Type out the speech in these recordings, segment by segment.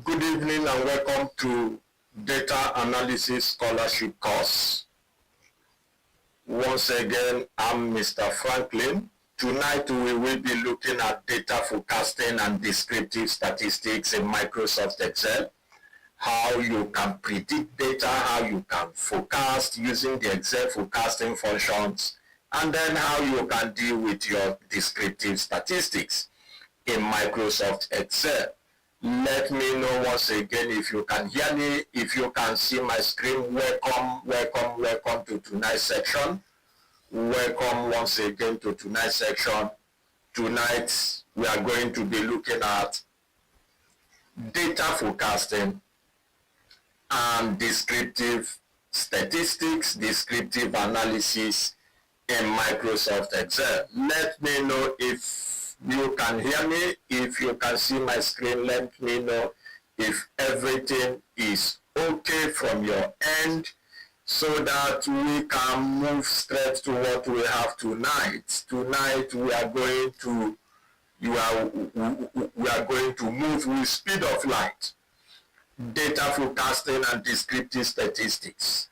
Good evening and welcome to Data Analysis Scholarship course. Once again, I'm Mr. Franklin. Tonight we will be looking at data forecasting and descriptive statistics in Microsoft Excel. How you can predict data, how you can forecast using the Excel forecasting functions, and then how you can deal with your descriptive statistics in Microsoft Excel. Let me know once again if you can hear me, if you can see my screen. Welcome to tonight's section. Welcome once again to tonight's section. Tonight we are going to be looking at data forecasting and descriptive statistics, descriptive analysis in Microsoft Excel. Let me know if you can hear me, if you can see my screen. Let me know if everything is okay from your end, so that we can move straight to what we have tonight. Tonight we are going to move with speed of light. Data forecasting and descriptive statistics.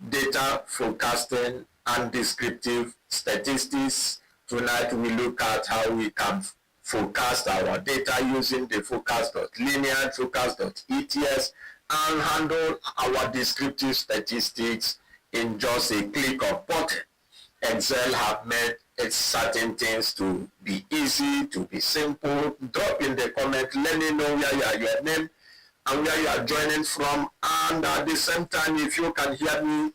Data forecasting and descriptive statistics. Tonight we look at how we can forecast our data using the forecast.linear, forecast.ets, and handle our descriptive statistics in just a click of button. Excel have made certain things to be easy, to be simple. Drop in the comment, let me know where your name and where you are joining from, and at the same time, if you can hear me,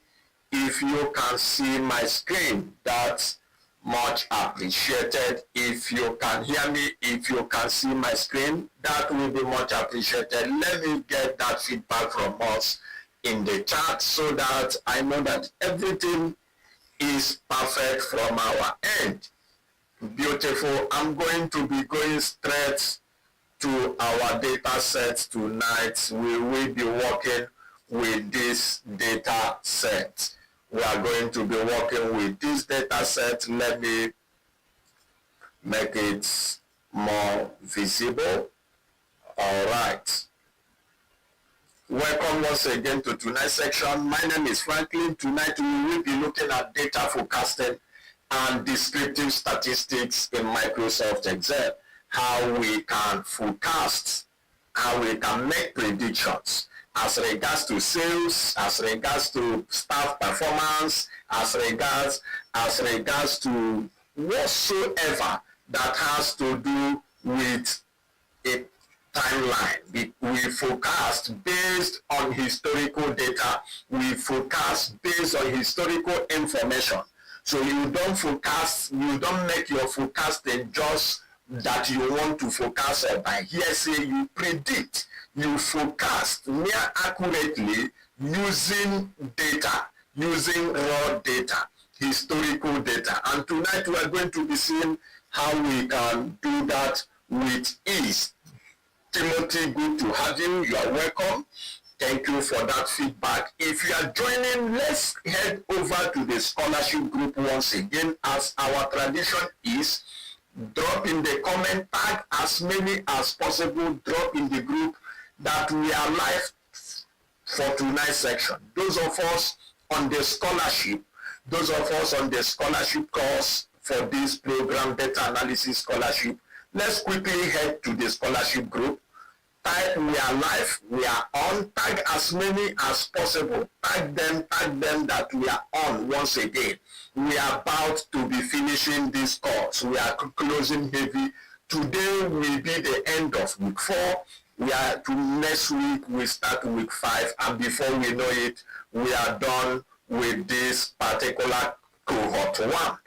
if you can see my screen, that's much appreciated. If you can hear me, if you can see my screen, that will be much appreciated. Let me get that feedback from us in the chat, so that I know that everything is perfect from our end. Beautiful. I'm going to be going straight to our data sets tonight. We will be working with this data set. We are going to be working with this data set. Let me make it more visible. All right. Welcome once again to tonight's section. My name is Franklin. Tonight we will be looking at data forecasting and descriptive statistics in Microsoft Excel. How we can forecast, how we can make predictions as regards to sales, as regards to staff performance, as regards to whatsoever that has to do with a timeline. We forecast based on historical data. We forecast based on historical information. So you don't make your forecasting just that you want to forecast by hearsay. You predict, you forecast more accurately using data, using raw data, historical data. And tonight we are going to be seeing how we can do that with ease. Timothy, good to have you. You are welcome. Thank you for that feedback. If you are joining, let's head over to the scholarship group once again. As our tradition is, drop in the comment, tag as many as possible, drop in the group that we are live for tonight's section. Those of us on the scholarship course for this program, Data Analysis Scholarship, let's quickly head to the scholarship group. Type we are live, we are on, tag as many as possible, tag them that we are on. Once again, we are about to be finishing this course. We are closing heavy. Today will be the end of week 4. We are to next week we start week 5, and before we know it, we are done with this particular cohort 1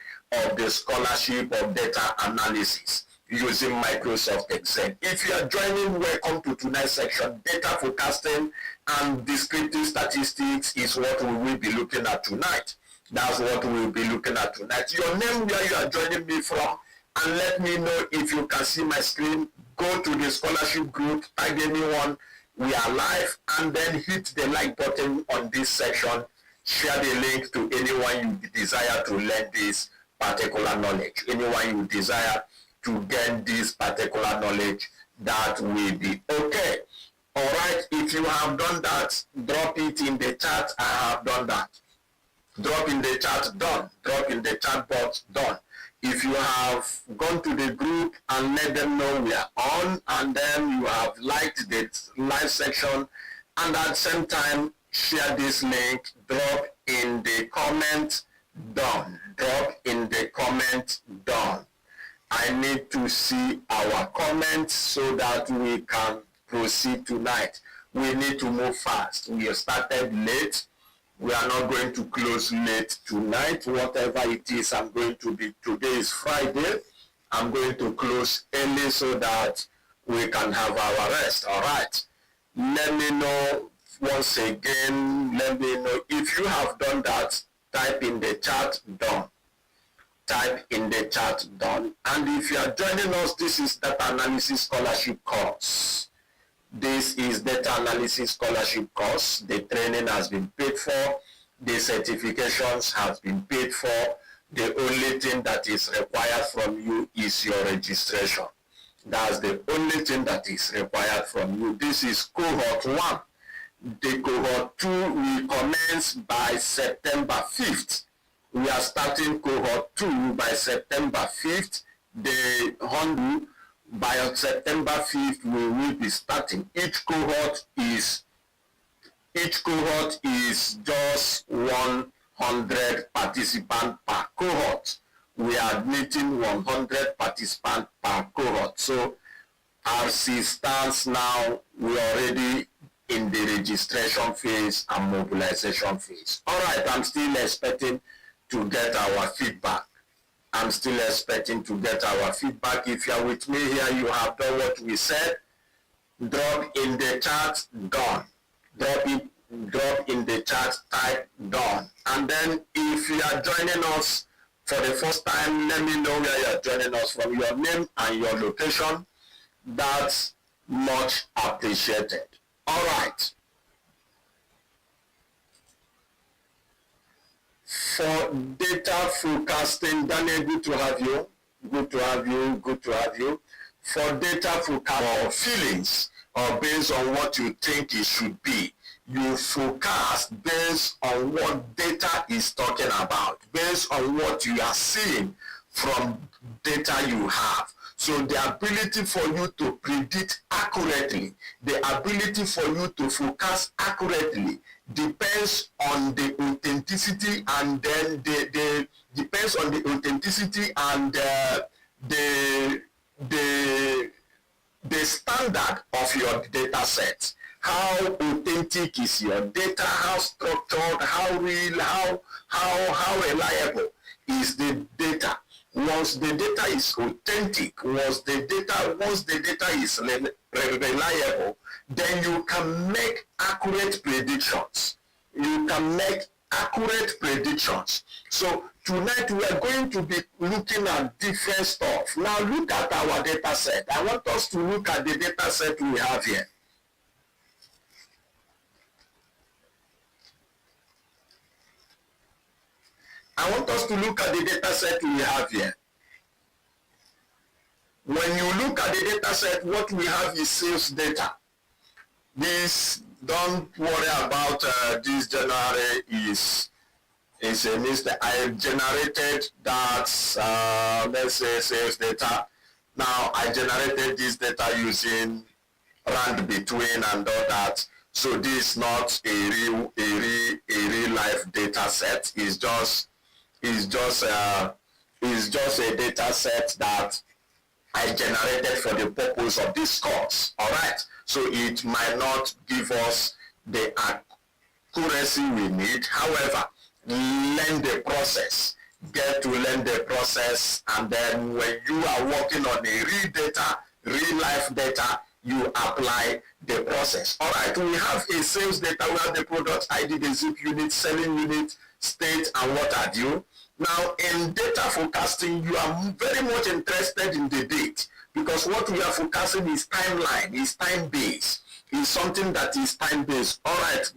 of the scholarship of data analysis using Microsoft Excel. If you are joining, welcome to tonight's section. Data forecasting and descriptive statistics is what we will be looking at tonight. That's what we will be looking at tonight. Your name, where you are joining me from, and let me know if you can see my screen. Go to the scholarship group, tag anyone, we are live, and then hit the like button on this section. Share the link to anyone you desire to learn this particular knowledge, anyone you desire to gain this particular knowledge, that will be okay. All right, if you have done that, drop it in the chat. I have done that. Drop in the chat, done. Drop in the chat box, done. If you have gone to the group and let them know we are on, and then you have liked the live section, and at the same time share this link, drop in the comment, done. Drop in the comment, done. I need to see our comments so that we can proceed tonight. We need to move fast. We started late. We are not going to close late tonight. Whatever it is, I'm going to be, today is Friday. I'm going to close early so that we can have our rest. All right. Let me know once again. Let me know if you have done that. Type in the chat, done. Type in the chat, done. And if you are joining us, this is Data Analysis Scholarship course. This is Data Analysis Scholarship course. The training has been paid for. The certifications have been paid for. The only thing that is required from you is your registration. That's the only thing that is required from you. This is Cohort 1. The Cohort 2 will commence by September 5th. We are starting Cohort 2 by September 5th. The Hondu by September 5th we will be starting. Each cohort is just 100 participants per cohort. We are admitting 100 participants per cohort. So as it stands now, we are already in the registration phase and mobilization phase. All right, I'm still expecting to get our feedback. I'm still expecting to get our feedback. If you are with me here, you have done what we said. Drop in the chat, done. Drop in the chat, type done. And then if you are joining us for the first time, let me know where you are joining us from, your name and your location. That's much appreciated. All right. For data forecasting, Daniel, good to have you. Good to have you. Good to have you. For data forecasting or feelings, or based on what you think it should be, you forecast based on what data is talking about, based on what you are seeing from data you have. So the ability for you to predict accurately, the ability for you to forecast accurately depends on the authenticity, and then depends on the authenticity and the standard of your data set. How authentic is your data? How structured? How real? How reliable is the data? Once the data is authentic, once the data is reliable, then you can make accurate predictions. You can make accurate predictions. So tonight we are going to be looking at different stuff. Now look at our data set. I want us to look at the data set we have here. I want us to look at the data set we have here. When you look at the data set, what we have is sales data. This, don't worry about this January is a mistake. I generated that, let's say, sales data. Now, I generated this data using rand between and all that. So this is not a real life data set. It's just a data set that I generated for the purpose of this course. All right. So it might not give us the accuracy we need. However, learn the process. Get to learn the process, and then when you are working on a real life data, you apply the process. All right. We have a sales data. We have the product ID, the zip unit, selling unit, state, and what have you. Now, in data forecasting, you are very much interested in the date, because what we are forecasting is timeline, is time-based, is something that is time-based. All right,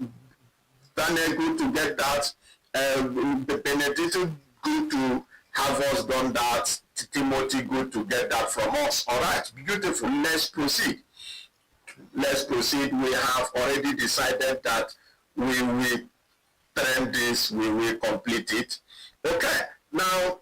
Daniel, good to get that. Benedict, good to have us done that. Timothy, good to get that from us. All right, beautiful. Let's proceed. Let's proceed. We have already decided that we will trend this, we will complete it. Okay, now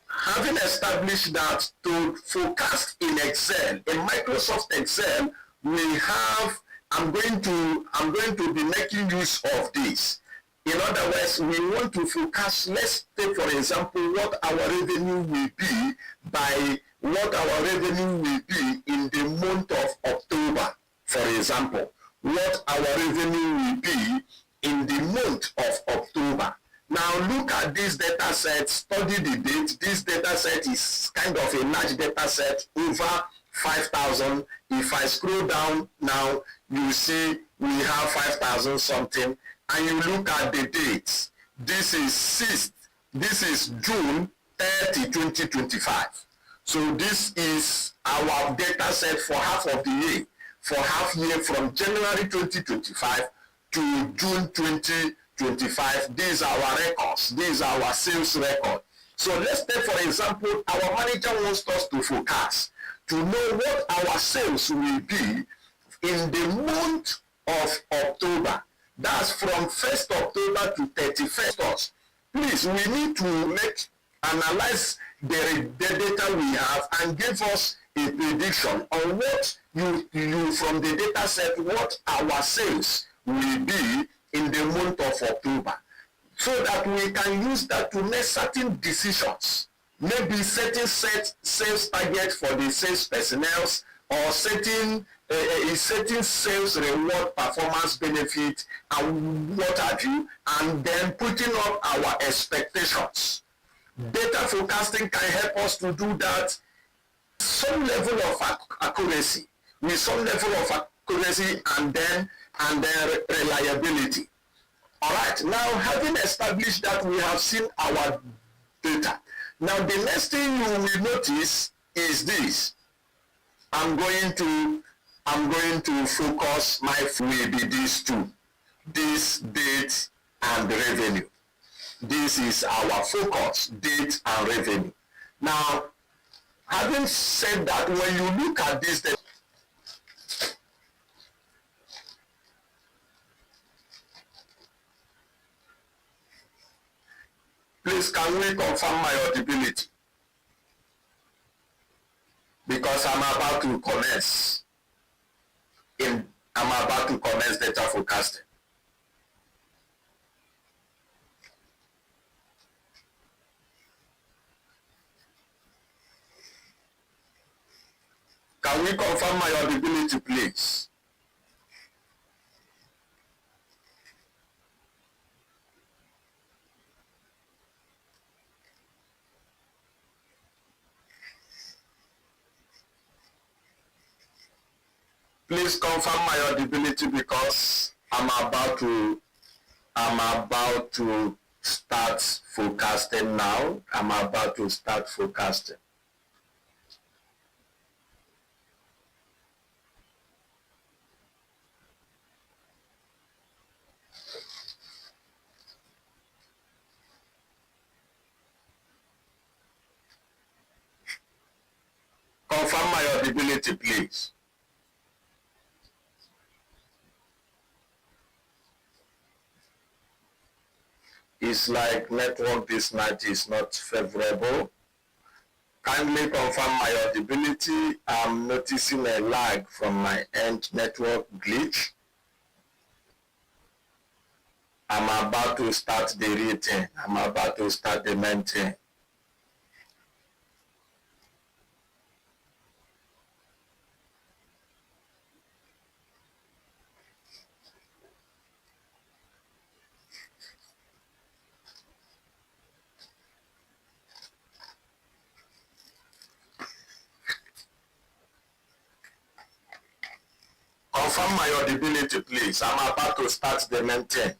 having established that, to forecast in Excel, in Microsoft Excel, we have, I'm going to be making use of this. In other words, we want to forecast, let's take for example what our revenue will be by what our revenue will be in the month of October, for example, what our revenue will be in the month of October. Now look at this data set, study the date. This data set is kind of a large data set, over 5,000. If I scroll down now, you see we have 5,000 something, and you look at the dates. This is June 30, 2025. So this is our data set for half of the year, for half year from January 2025 to June 2025. These are our records. These are our sales record. So let's take for example, our manager wants us to forecast, to know what our sales will be in the month of October. That's from 1st October to 31st August. Please, we need to analyze the data we have and give us a prediction on what you from the data set, what our sales will be in the month of October, so that we can use that to make certain decisions, maybe setting sales targets for the sales personnel, or setting sales reward, performance benefit, and what have you, and then putting up our expectations. Data forecasting can help us to do that, some level of accuracy, with some level of accuracy, and then reliability. All right, now having established that, we have seen our data. Now the next thing you will notice is this. I'm going to focus, my will be these two, this date and revenue. This is our focus, date and revenue. Now, having said that, when you look at this data, please, can we confirm my audibility? Because I'm about to commence data forecasting. Can we confirm my audibility, please? Please confirm my audibility, because I'm about to start forecasting now. I'm about to start forecasting. Confirm my audibility, please. It's like network this night is not favorable. Kindly confirm my audibility. I'm noticing a lag from my end, network glitch. I'm about to start the rating. I'm about to start the maintain. Confirm my audibility, please. I'm about to start the maintain.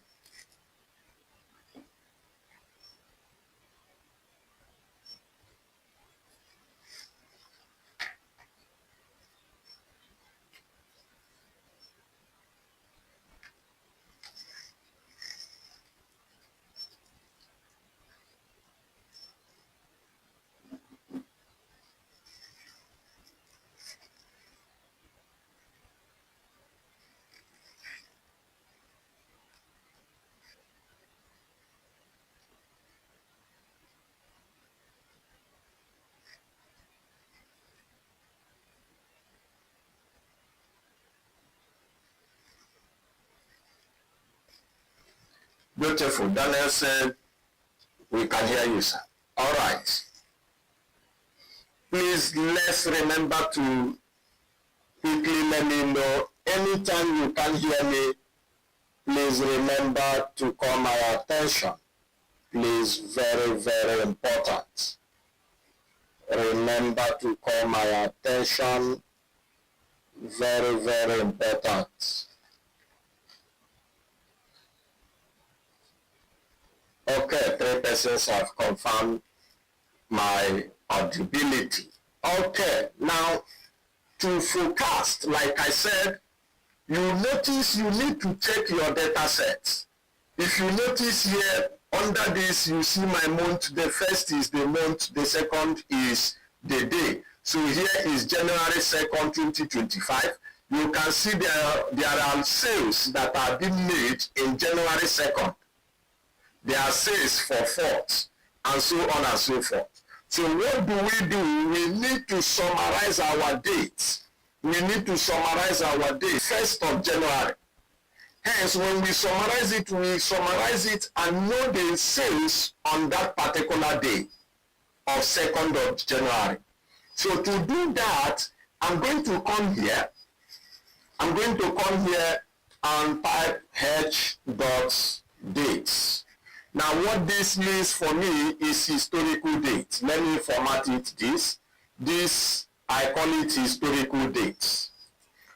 Beautiful. Daniel said, we can hear you, sir. All right. Please, let's remember to quickly let me know. Anytime you can hear me, please remember to call my attention. Please, very, very important. Remember to call my attention. Very, very important. Okay, 3 persons have confirmed my audibility. Okay, now to forecast, like I said, you notice you need to check your data sets. If you notice here, under this, you see my month. The first is the month, the second is the day. So here is January 2nd, 2025. You can see there are sales that are being made in January 2nd. There are sales for 4th, and so on and so forth. So what do? We need to summarize our dates. We need to summarize our date, 1st of January. Hence, when we summarize it and know the sales on that particular day of 2nd of January. So to do that, I'm going to come here. And type h.dates. Now, what this means for me is historical date. Let me format it this. I call it historical dates.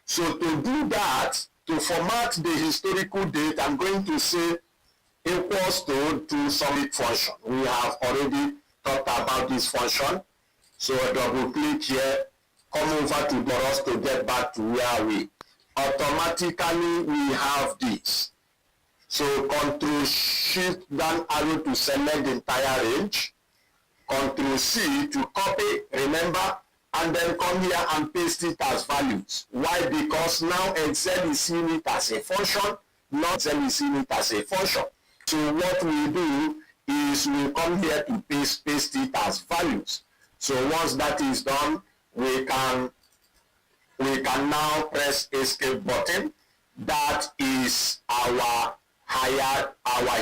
So to do that, to format the historical date, I'm going to say equals to submit function. We have already talked about this function. So double click here, come over to for us to get back to where we automatically we have this. So Control Shift down arrow to select the entire range. Control C to copy, remember, and then come here and paste it as values. Why? Because now Excel is seeing it as a function, not Excel is seeing it as a function. So what we do is we come here to paste it as values. So once that is done, we can now press escape button. That is our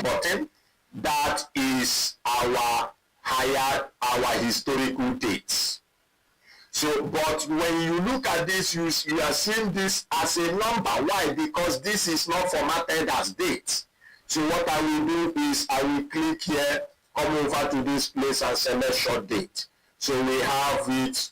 button. That is our historical dates. So, but when you look at this, you are seeing this as a number. Why? Because this is not formatted as dates. So what I will do is I will click here, come over to this place and select short date. So we have it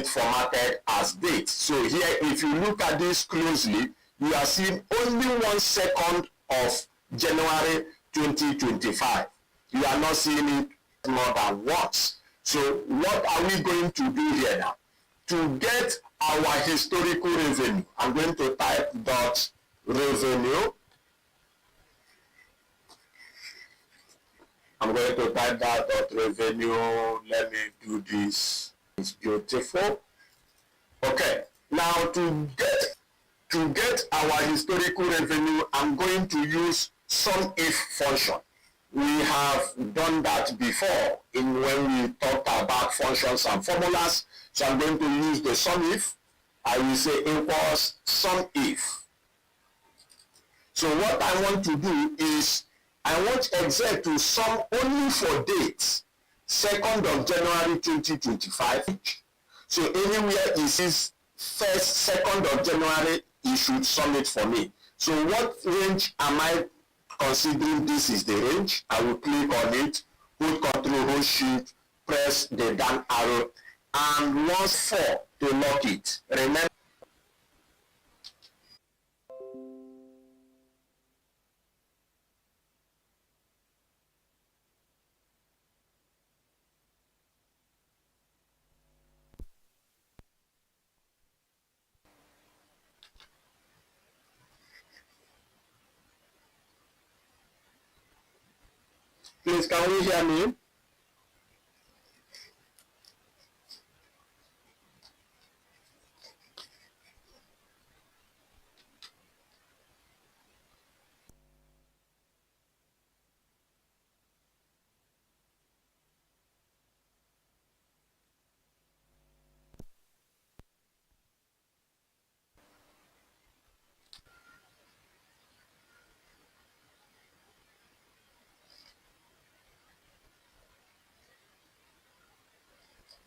formatted as date. So here, if you look at this closely, you are seeing only 1 second of January 2025. You are not seeing it more than once. So what are we going to do here now? To get our historical revenue, I'm going to type dot revenue. I'm going to type that dot revenue. Let me do this. It's beautiful. Okay. Now to get our historical revenue, I'm going to use sum if function. We have done that before when we talked about functions and formulas. So I'm going to use the sum if. I will say equals sum if. So what I want to do is I want Excel to sum only for dates 2nd of January 2025. So anywhere it says 2nd of January, it should sum it for me. So what range am I considering? This is the range. I will click on it, hold Control, hold Shift, press the down arrow, and once 4 to lock it. Remember, please, can you hear me?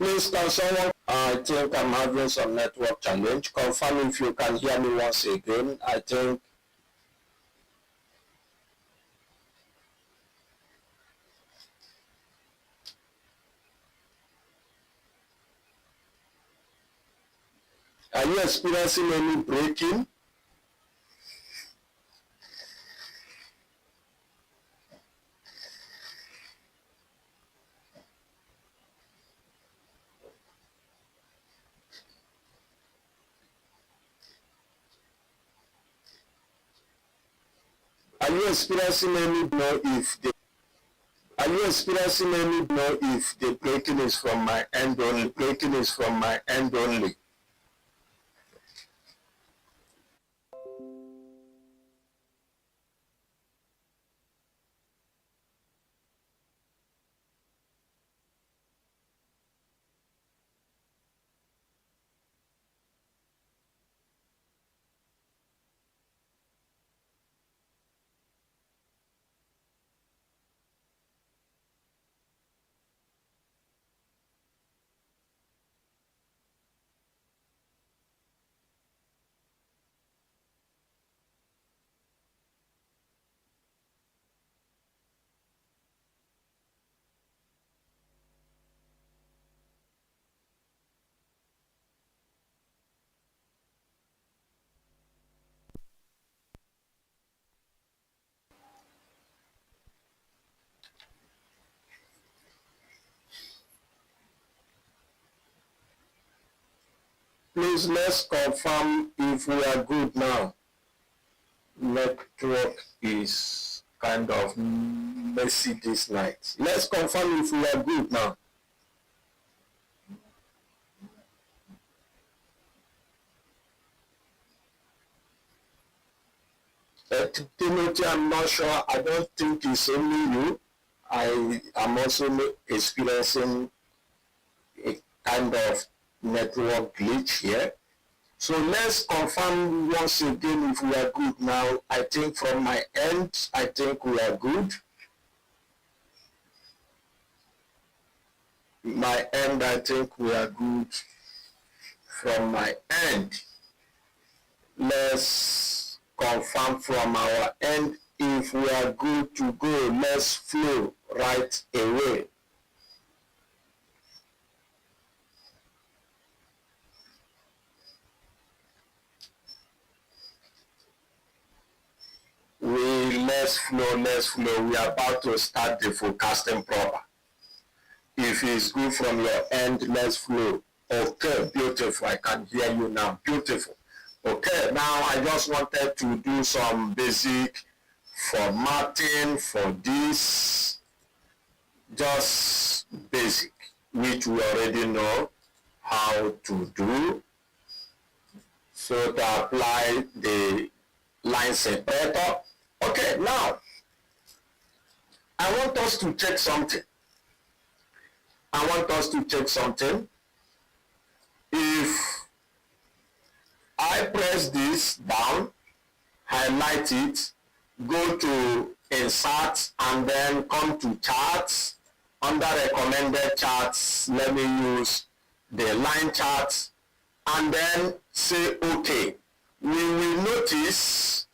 Please, can someone, I think I'm having some network challenge. Confirm if you can hear me once again. I think. Are you experiencing any breaking? Are you experiencing any blow if the Are you experiencing any blow if the breaking is from my end only? Breaking is from my end only. Please, let's confirm if we are good now. Network is kind of messy this night. Let's confirm if we are good now. Timothy, I'm not sure. I don't think it's only you. I am also experiencing a kind of network glitch here. So let's confirm once again if we are good now. I think from my end, I think we are good. My end, I think we are good. From my end, let's confirm from our end if we are good to go. Let's flow right away. Let's flow. We are about to start the forecasting proper. If it's good from your end, let's flow. Okay, beautiful. I can hear you now. Beautiful. Okay, now I just wanted to do some basic formatting for this. Just basic, which we already know how to do. So to apply the line separator. Okay, now I want us to check something. If I press this down, highlight it, go to insert and then come to charts. Under recommended charts, let me use the line charts and then say okay. We will notice,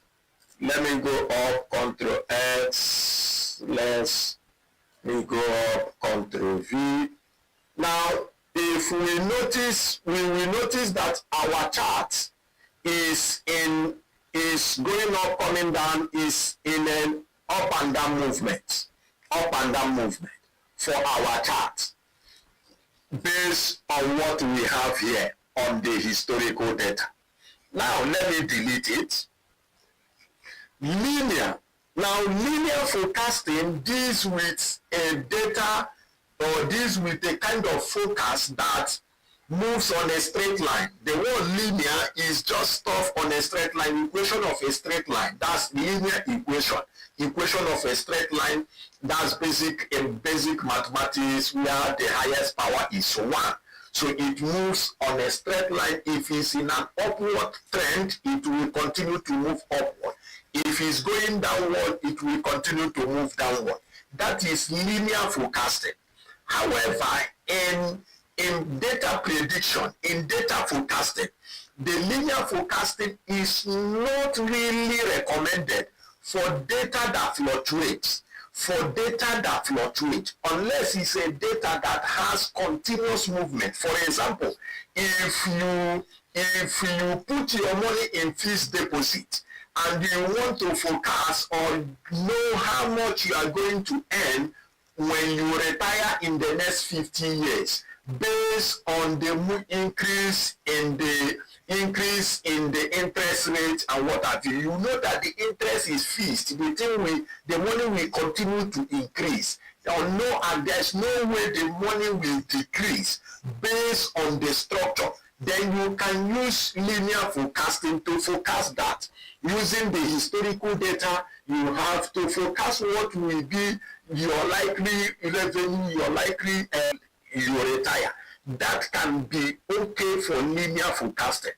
let me go up, Ctrl X, let me go up, Ctrl V. Now, if we notice, we will notice that our chart is going up, coming down, is in an up and down movement for our chart based on what we have here on the historical data. Now, let me delete it. Linear. Now, linear forecasting deals with a data or deals with a kind of forecast that moves on a straight line. The word linear is just stuff on a straight line, equation of a straight line. That's linear equation. Equation of a straight line, that's basic mathematics where the highest power is 1. So it moves on a straight line. If it's in an upward trend, it will continue to move upward. If it's going downward, it will continue to move downward. That is linear forecasting. However, in in data prediction, in data forecasting, the linear forecasting is not really recommended for data that fluctuates. For data that fluctuates, unless it's a data that has continuous movement. For example, if you put your money in fixed deposit and you want to forecast or know how much you are going to earn when you retire in the next 50 years, based on the increase in the interest rate and what have you, you know that the interest is fixed. The money will continue to increase. And there's no way the money will decrease based on the structure. Then you can use linear forecasting to forecast that. Using the historical data, you have to forecast what will be your likely revenue, your likely you retire. That can be okay for linear forecasting.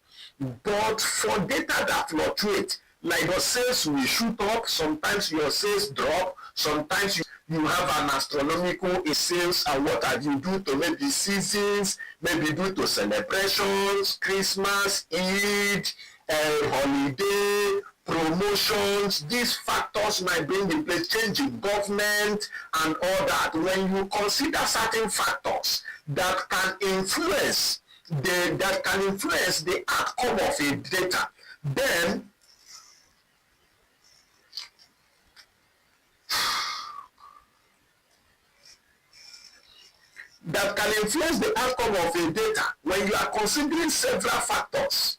But for data that fluctuates, like your sales will shoot up, sometimes your sales drop, sometimes you have an astronomical sales and what have you, due to maybe seasons, maybe due to celebrations, Christmas, Eid, holiday, promotions. These factors might bring in place change in government and all that. When you consider certain factors that can influence the outcome of a data, then that can influence the outcome of a data, when you are considering several factors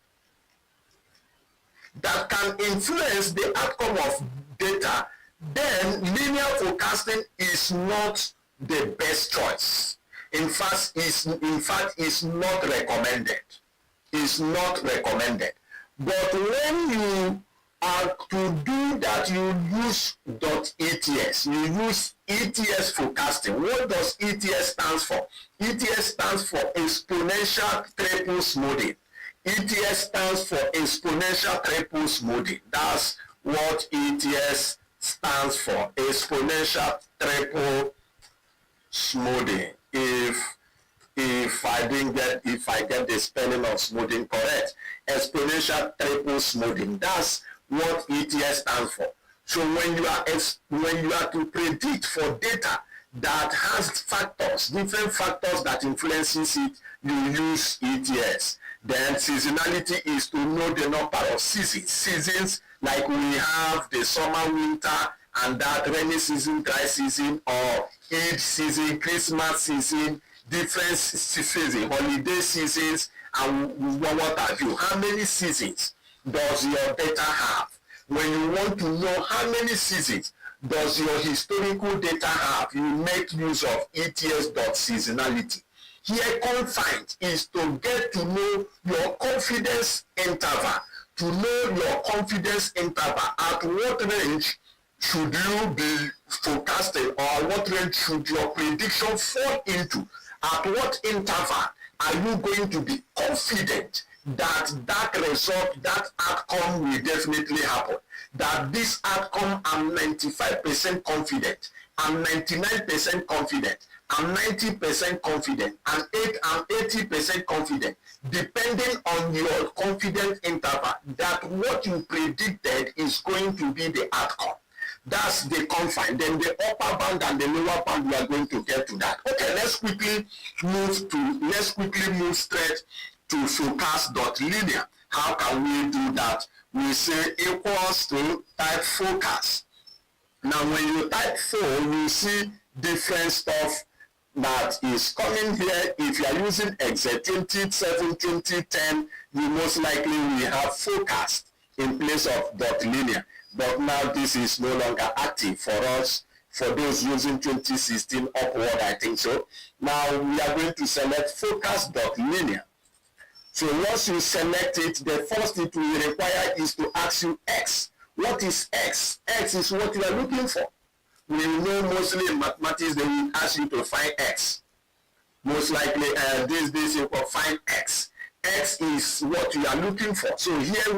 that can influence the outcome of data, then linear forecasting is not the best choice. In fact, it's not recommended. It's not recommended. But when you are to do that, you use .ets. You use ETS forecasting. What does ETS stands for? ETS stands for exponential triple smoothing. ETS stands for exponential triple smoothing. That's what ETS stands for, exponential triple smoothing. If I get the spelling of smoothing correct, exponential triple smoothing. That's what ETS stands for. So when you are to predict for data that has factors, different factors that influences it, you use ETS. Then seasonality is to know the number of seasons. Seasons like we have the summer, winter, and that rainy season, dry season, or Eid season, Christmas season, different seasons, holiday seasons, and what have you. How many seasons does your data have? When you want to know how many seasons does your historical data have, you make use of ETS.seasonality. Here, confined is to get to know your confidence interval, to know your confidence interval, at what range should you be forecasting, or what range should your prediction fall into? At what interval are you going to be confident that that result, that outcome will definitely happen? That this outcome, I'm 95% confident, I'm 99% confident, I'm 90% confident, I'm 80% confident, depending on your confidence interval, that what you predicted is going to be the outcome. That's the confine. Then the upper bound and the lower bound, we are going to get to that. Okay, let's quickly move straight to forecast.linear. How can we do that? We say equals to type focus. Now when you type 4, you see different stuff that is coming here. If you are using Excel 207, 2010, you most likely will have forecast in place of .linear. But now this is no longer active for us, for those using 2016 upward, I think so. Now we are going to select focus.linear. So once you select it, the first it will require is to ask you X. What is X? X is what you are looking for. We know mostly in mathematics they will ask you to find X. Most likely these days you will find X. X is what you are looking for. So here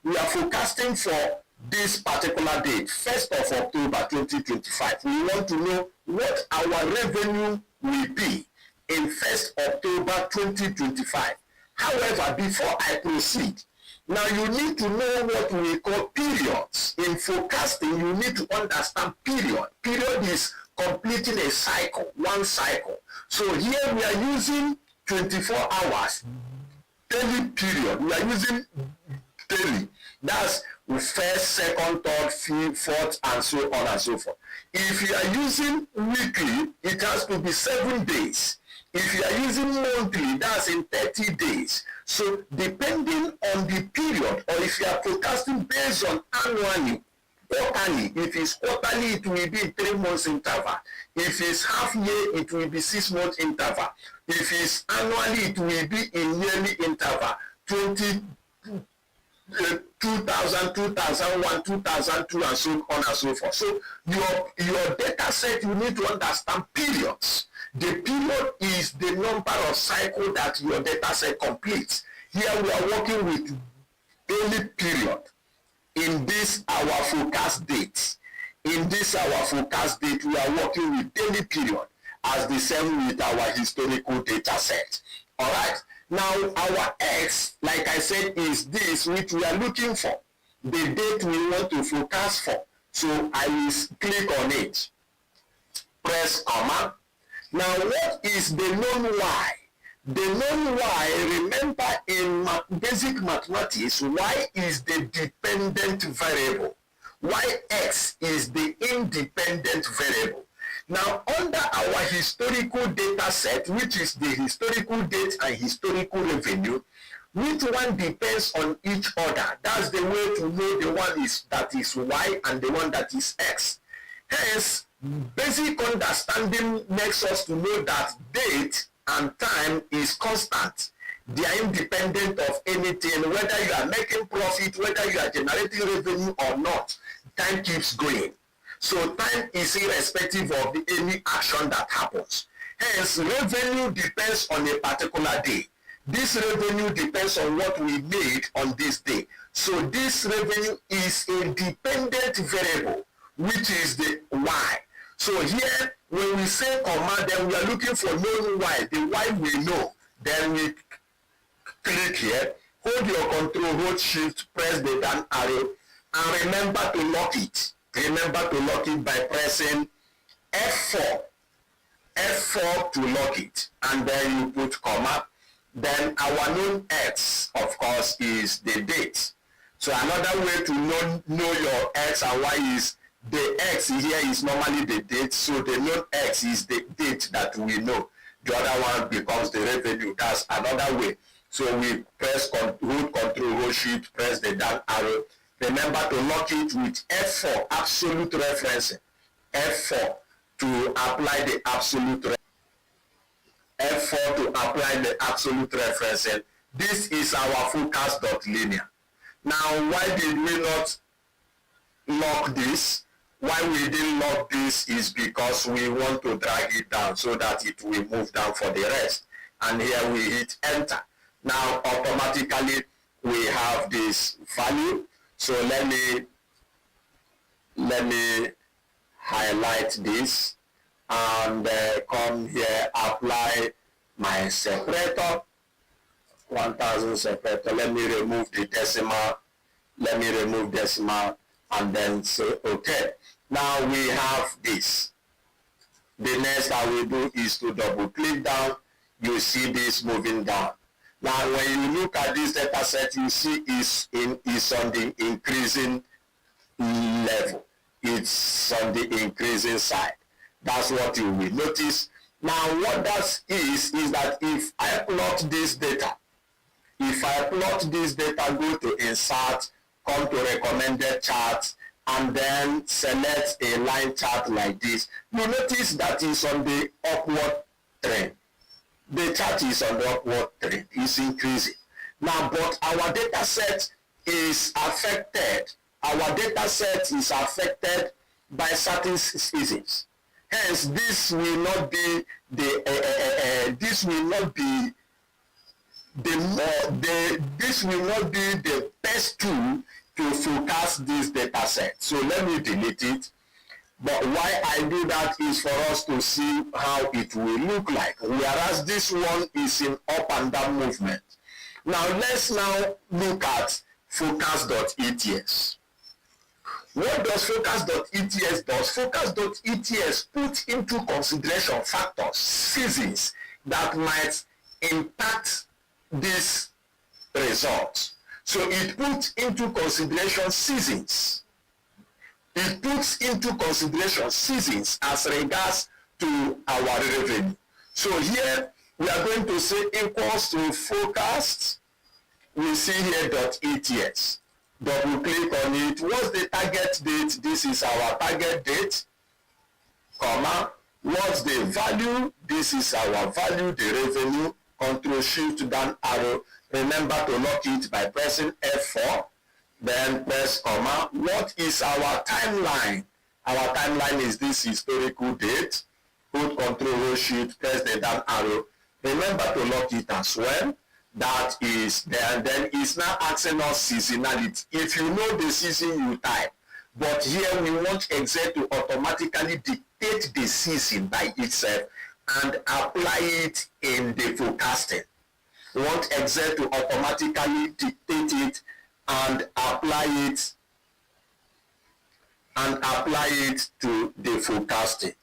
we are forecasting for this particular date, 1st of October 2025. We want to know what our revenue will be in 1st October 2025. However, before I proceed, now you need to know what we call periods. In forecasting, you need to understand period. Period is completing a cycle, one cycle. So here we are using 24 hours, daily period. We are using daily. That's first, second, third, fifth, fourth, and so on and so forth. If you are using weekly, it has to be 7 days. If you are using monthly, that's in 30 days. So depending on the period, or if you are forecasting based on annually, quarterly, if it's quarterly, it will be 3 months interval. If it's half year, it will be 6 months interval. If it's annually, it will be in yearly interval, 2000, 2001, 2002, and so on and so forth. So your data set, you need to understand periods. The period is the number of cycles that your data set completes. Here we are working with daily period. In this our forecast date. In this our forecast date, we are working with daily period as the same with our historical data set. All right. Now our X, like I said, is this which we are looking for, the date we want to forecast for. So I will click on it, press comma. Now what is the known Y? The known Y, remember in basic mathematics, Y is the dependent variable. Yx is the independent variable. Now, under our historical data set, which is the historical date and historical revenue, which one depends on each other? That's the way to know the one that is Y and the one that is X. Hence, basic understanding makes us to know that date and time is constant. They are independent of anything, whether you are making profit, whether you are generating revenue or not. Time keeps going. So time is irrespective of any action that happens. Hence, revenue depends on a particular day. This revenue depends on what we made on this day. So this revenue is a dependent variable, which is the Y. So here, when we say comma, then we are looking for known Y, the Y we know. Then we click here, hold your control, hold shift, press the down arrow, and remember to lock it. Remember to lock it by pressing F4. F4 to lock it. And then you put comma. Then our known X, of course, is the date. So another way to know your X and Y is the X here is normally the date. So the known X is the date that we know. The other one becomes the revenue. That's another way. So we press hold control, hold shift, press the down arrow. Remember to lock it with F4, absolute referencing. F4 to apply the absolute F4 to apply the absolute referencing. This is our forecast.linear. Now, why did we not lock this? Why we didn't lock this is because we want to drag it down so that it will move down for the rest. And here we hit enter. Now, automatically, we have this value. So let me highlight this and come here, apply my separator, 1000 separator. Let me remove the decimal. Let me remove decimal and then say okay. Now we have this. The next that we do is to double click down. You see this moving down. Now, when you look at this data set, you see is on the increasing level. It's on the increasing side. That's what you will notice. Now, what that is that if I plot this data, go to insert, come to recommended charts, and then select a line chart like this, you notice that it's on the upward trend. The chart is on the upward trend, it's increasing. Now, but our data set is affected. Our data set is affected by certain seasons. Hence, this will not be the best tool to forecast this data set. So let me delete it. But why I do that is for us to see how it will look like, whereas this one is in up and down movement. Now let's now look at focus.ets. What does focus.ets does? Focus.ets puts into consideration factors, seasons that might impact this result. So it puts into consideration seasons. It puts into consideration seasons as regards to our revenue. So here we are going to say equals to focused. We see here .ets. Double click on it. What's the target date? This is our target date, comma. What's the value? This is our value, the revenue. Control Shift down arrow. Remember to lock it by pressing F4. Then press comma. What is our timeline? Our timeline is this historical date. Hold Control Shift, press the down arrow. Remember to lock it as well. That is there. Then it's now asking us seasonality. If you know the season, you type. But here we want Excel to automatically dictate the season by itself and apply it in the forecasting. We want Excel to automatically dictate it and apply it to the forecasting.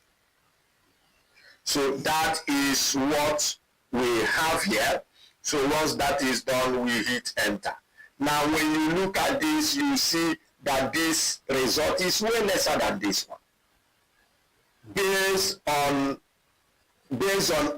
So that is what we have here. So once that is done, we hit enter. Now when you look at this, you see that this result is way lesser than this one, based on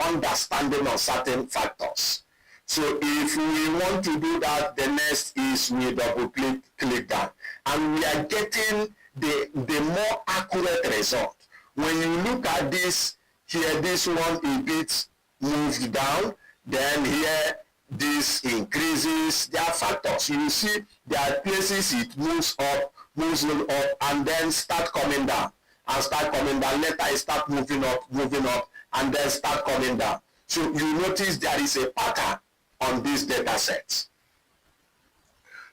understanding of certain factors. So if we want to do that, the next is we double click that, and we are getting the more accurate result. When you look at this here, this one a bit moved down, then here this increases. There are factors. You see there are places it moves up, and then start coming down, and start coming down. Later it start moving up, and then start coming down. So you notice there is a pattern on these data sets.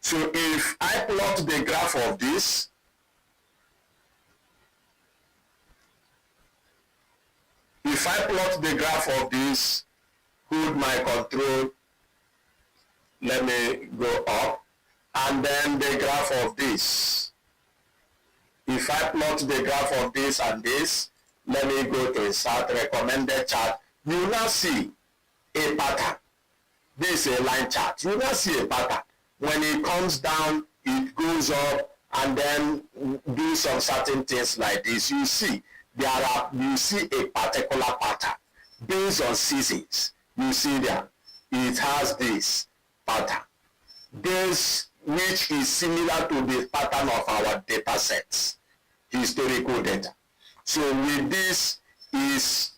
So if I plot the graph of this, hold my control, let me go up, and then the graph of this. If I plot the graph of this and this, let me go to insert recommended chart, you now see a pattern. This is a line chart. You now see a pattern. When it comes down, it goes up, and then do some certain things like this. You see you see a particular pattern based on seasons. You see there it has this pattern, this which is similar to the pattern of our data sets, historical data. So with this is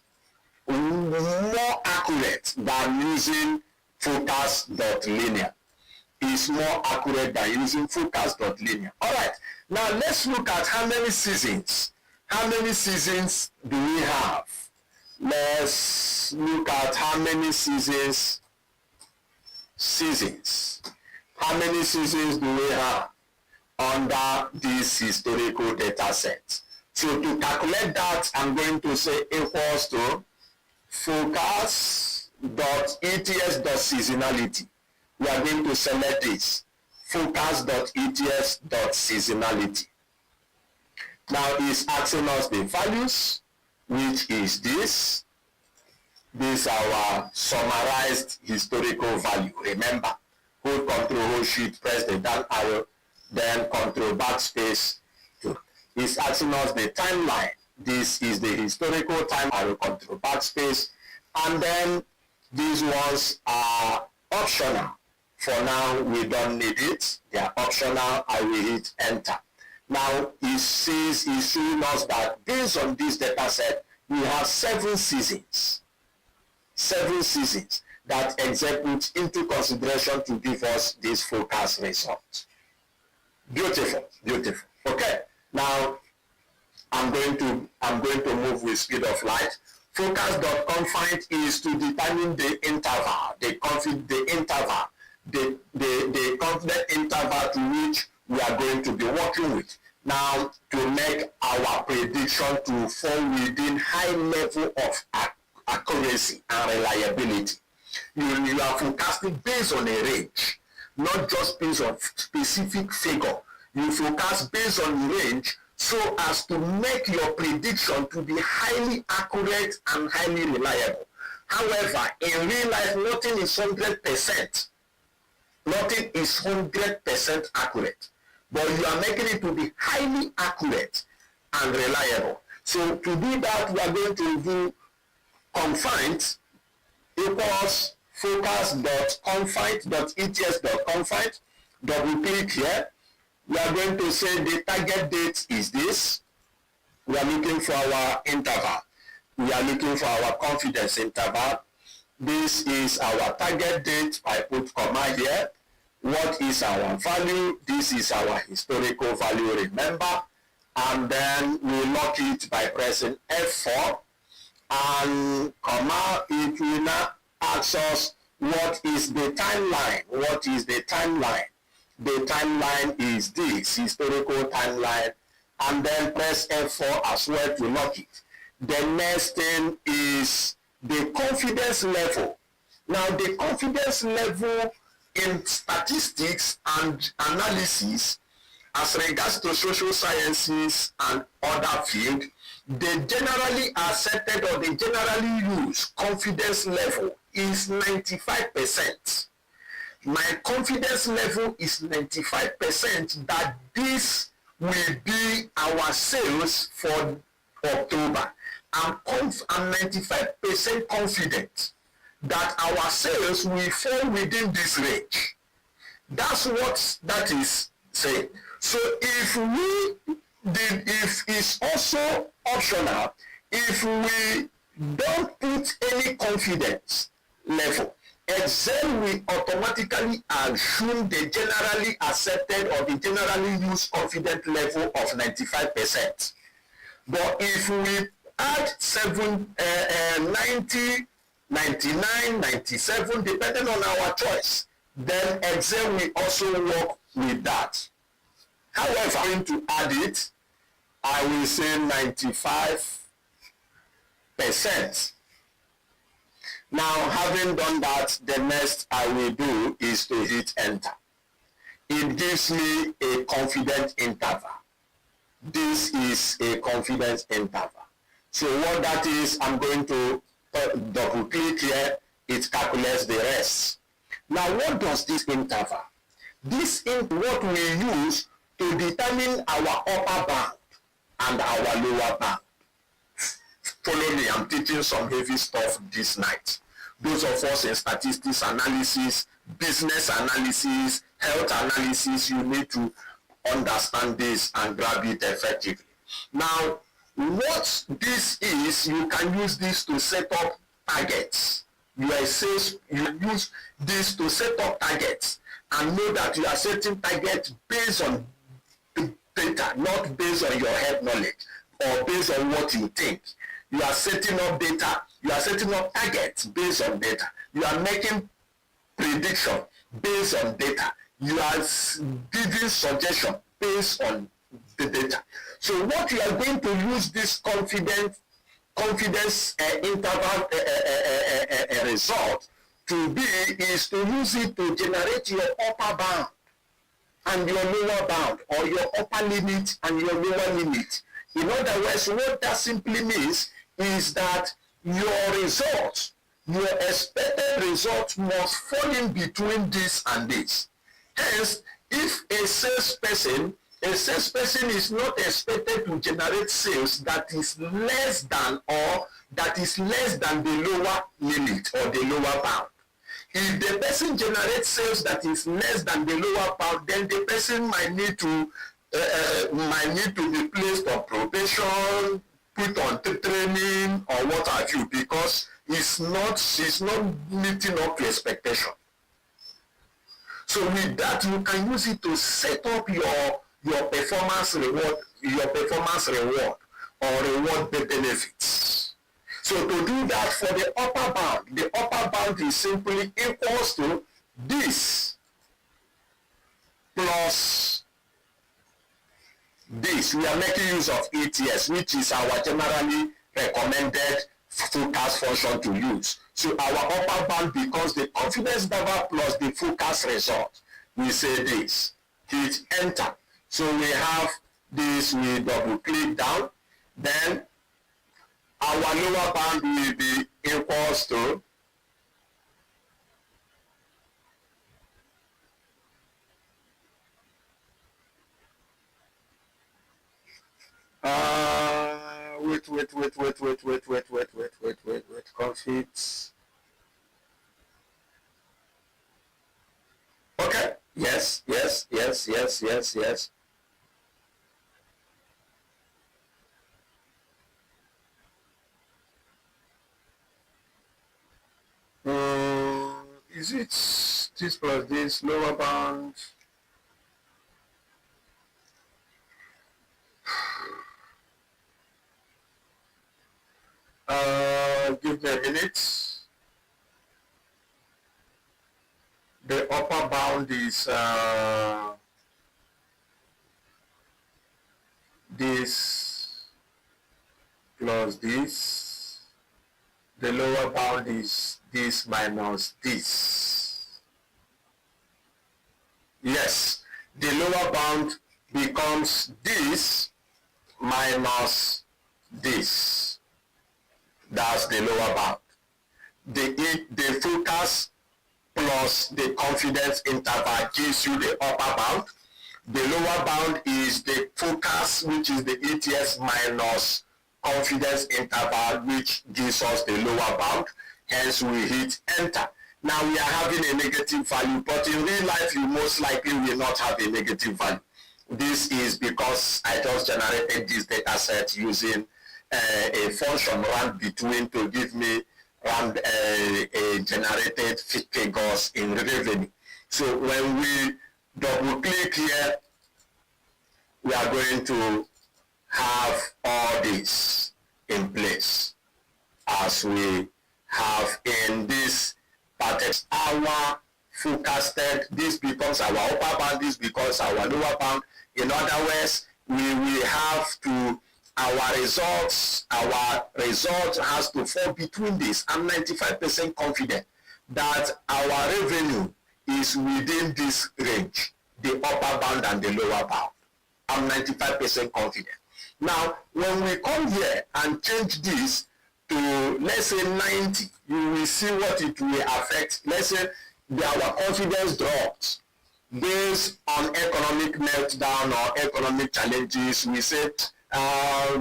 more accurate than using focus.linear. Is more accurate than using focus.linear. All right, now let's look at how many seasons. How many seasons do we have? Let's look at how many seasons. How many seasons do we have under this historical data set? So to calculate that, I'm going to say equals to focus.ets.seasonality. We are going to select this, focus.ets.seasonality. Now it's asking us the values, which is this. This is our summarized historical value. Remember, hold Control Shift, press the down arrow, then Control backspace. It's asking us the timeline. This is the historical time arrow, Control backspace, and then these ones are optional. For now, we don't need it. They are optional. I will hit enter. Now it's showing us that based on this data set, we have 7 seasons. 7 seasons that Excel puts into consideration to give us this forecast result. Beautiful, beautiful. Okay. Now I'm going to move with speed of light. Focus.confine is to determine the interval, the confidence interval to which we are going to be working with. Now, to make our prediction to fall within high level of accuracy and reliability, you are forecasting based on a range, not just based on specific figure. You forecast based on range so as to make your prediction to be highly accurate and highly reliable. However, in real life, nothing is 100%. Nothing is 100% accurate, but you are making it to be highly accurate and reliable. So to do that, we are going to do confined equals focus.confined.ets.confined. Double click here. We are going to say the target date is this. We are looking for our interval. We are looking for our confidence interval. This is our target date. I put comma here. What is our value? This is our historical value, remember. And then we lock it by pressing F4 and comma. It will now ask us what is the timeline. What is the timeline? The timeline is this historical timeline, and then press F4 as well to lock it. The next thing is the confidence level. Now, the confidence level in statistics and analysis as regards to social sciences and other fields, they generally accepted or they generally use confidence level is 95%. My confidence level is 95% that this will be our sales for October. I'm 95% confident that our sales will fall within this range. That's what that is saying. So if it's also optional, if we don't put any confidence level, Excel will automatically assume the generally accepted or the generally used confidence level of 95%. But if we add 90, 99, 97, depending on our choice, then Excel will also work with that. However, I'm going to add it, I will say 95%. Now, having done that, the next I will do is to hit enter. It gives me a confidence interval. This is a confidence interval. So what that is, I'm going to double click here. It calculates the rest. Now, what does this interval? This is what we use to determine our upper bound and our lower bound. Follow me, I'm teaching some heavy stuff this night. Those of us in statistics analysis, business analysis, health analysis, you need to understand this and grab it effectively. Now, what this is, you can use this to set up targets. You use this to set up targets and know that you are setting targets based on data, not based on your head knowledge or based on what you think. You are setting up data, you are setting up targets based on data. You are making prediction based on data. You are giving suggestion based on the data. So what you are going to use this confidence interval result to be is to use it to generate your upper bound and your lower bound, or your upper limit and your lower limit. In other words, what that simply means is that your results, your expected results must fall in between this and this. Hence, if a salesperson is not expected to generate sales that is less than the lower limit or the lower bound. If the person generates sales that is less than the lower bound, then the person might need to be placed on probation, put on training, or what have you, because she's not meeting up to expectation. So with that, you can use it to set up your performance reward, or reward benefits. So to do that for the upper bound is simply equals to this plus this. this, we are making use of ATS, which is our generally recommended forecast function to use. So our upper bound becomes the confidence interval plus the forecast result. We say this, hit enter. So we have this, we double click down, then our lower bound will be equals to wait, confits. Okay, yes. Is it this plus this lower bound? Give me a minute. The upper bound is this plus this. The lower bound is this minus this. Yes, the lower bound becomes this minus this. That's the lower bound. The forecast plus the confidence interval gives you the upper bound. The lower bound is the forecast, which is the ATS minus confidence interval, which gives us the lower bound. Hence we hit enter. Now we are having a negative value, but in real life you most likely will not have a negative value. This is because I just generated this data set using a function run between to give me a generated figures in revenue. So when we double click here, we are going to have all this in place as we have in this pattern. Our forecasted, this becomes our upper bound, this becomes our lower bound. In other words, we will have to, our result has to fall between this. I'm 95% confident that our revenue is within this range, the upper bound and the lower bound. I'm 95% confident. Now, when we come here and change this to, let's say 90, you will see what it will affect. Let's say our confidence drops based on economic meltdown or economic challenges. We say,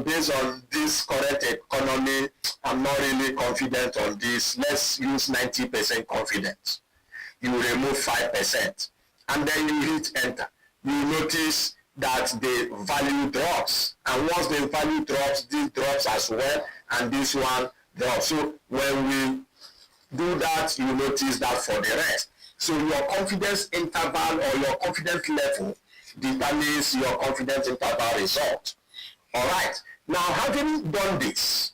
based on this current economy, I'm not really confident on this. Let's use 90% confidence. You remove 5%, and then you hit enter. You notice that the value drops, and once the value drops, this drops as well, and this one drops. So when we do that, you notice that for the rest. So your confidence interval or your confidence level determines your confidence interval result. All right. Now, having done this,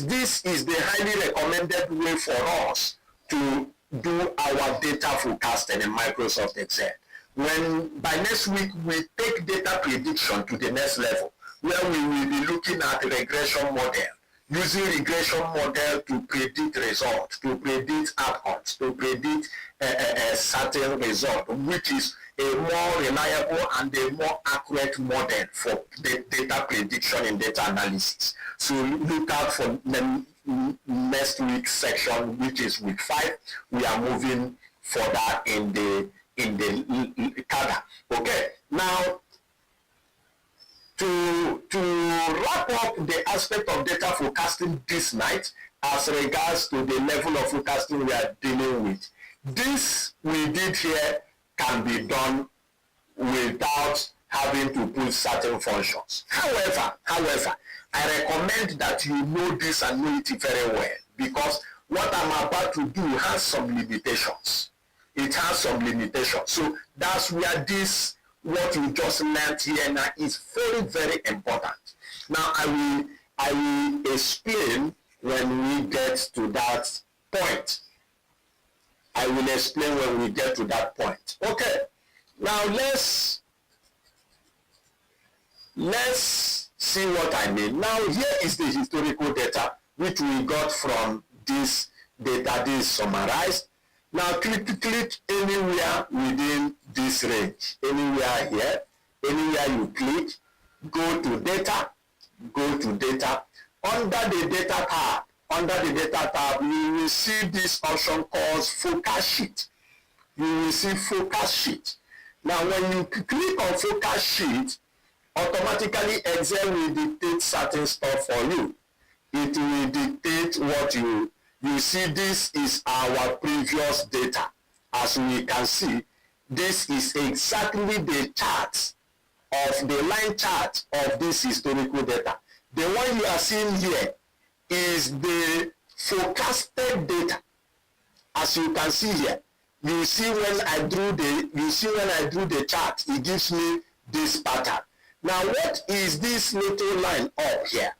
this is the highly recommended way for us to do our data forecasting in Microsoft Excel. When by next week we take data prediction to the next level, where we will be looking at regression model, using regression model to predict results, to predict outcomes, to predict a certain result, which is a more reliable and a more accurate model for the data prediction in data analysis. So look out for the next week's section, which is week 5. We are moving for that in the cadre. Okay, now to wrap up the aspect of data forecasting this night as regards to the level of forecasting we are dealing with, this we did here can be done without having to put certain functions. However, I recommend that you know this and know it very well, because what I'm about to do has some limitations. It has some limitations. So that's where this, what you just learned here now, is very, very important. Now I will explain when we get to that point. I will explain when we get to that point. Okay. Now let's let's see what I mean. Now here is the historical data which we got from this data. This is summarized. Now click anywhere within this range, anywhere here, anywhere you click, go to data, under the data tab, you will see this option called focus sheet. You will see focus sheet. Now when you click on focus sheet, automatically Excel will dictate certain stuff for you. It will dictate what you see. This is our previous data. As we can see, this is exactly the chart of the line chart of this historical data. The one you are seeing here is the forecasted data. As you can see here, you see when I drew the chart, it gives me this pattern. Now what is this little line up here?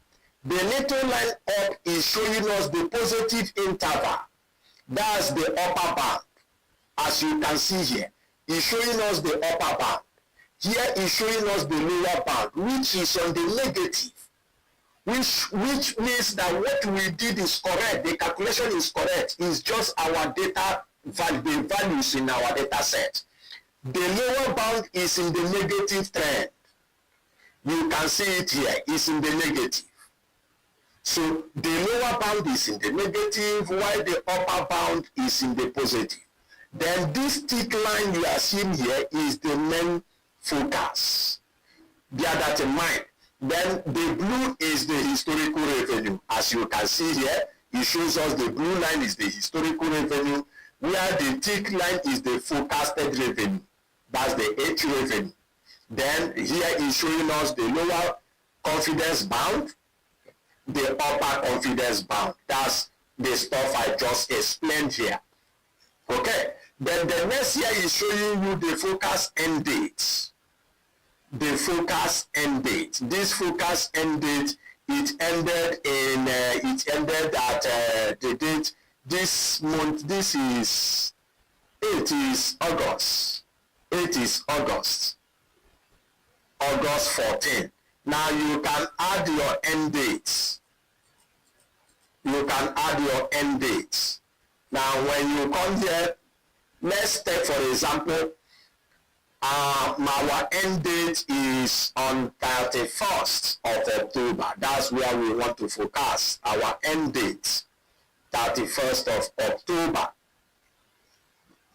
The little line up is showing us the positive interval. That's the upper bound. As you can see here, it's showing us the upper bound. Here is showing us the lower bound, which is on the negative. Which means that what we did is correct. The calculation is correct. It's just our data, the values in our data set. The lower bound is in the negative trend. You can see it here. It's in the negative. So the lower bound is in the negative, while the upper bound is in the positive. Then this thick line you are seeing here is the main focus. Bear that in mind. Then the blue is the historical revenue. As you can see here, it shows us the blue line is the historical revenue, where the thick line is the forecasted revenue. That's the H revenue. Then here is showing us the lower confidence bound, the upper confidence bound. That's the stuff I just explained here. Okay. Then the next here is showing you the focus end dates. The focus end date. This focus end date, it ended at the date this month. This is August. It is August 14. Now you can add your end dates. You can add your end dates. Now when you come here, let's take for example, our end date is on 31st of October. That's where we want to focus. Our end date, 31st of October.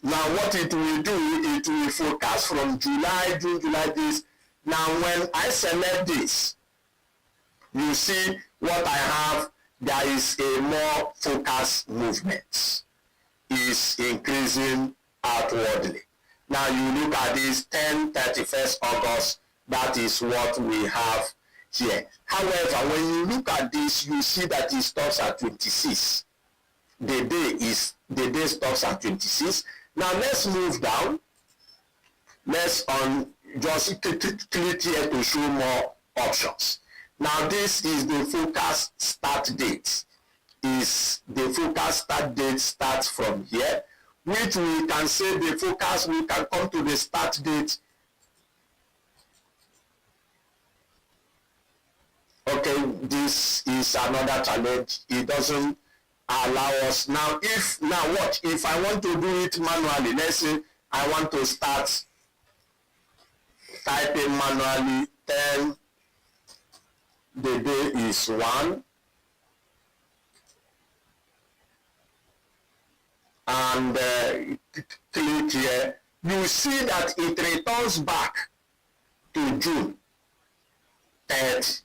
Now what it will do, it will focus from July, June, July, this. Now when I select this, you see what I have, there is a more focused movement. Is increasing outwardly. Now you look at this 31st August, that is what we have here. However, when you look at this, you see that it stops at 26. The day stops at 26. Now let's move down. Let's just click here to show more options. Now this is the focus start date. Is the focus start date starts from here, which we can say the focus, we can come to the start date. Okay, this is another challenge. It doesn't allow us. Now what if I want to do it manually? Let's say I want to start typing manually 10, the day is 1, and click here, you see that it returns back to June 3rd.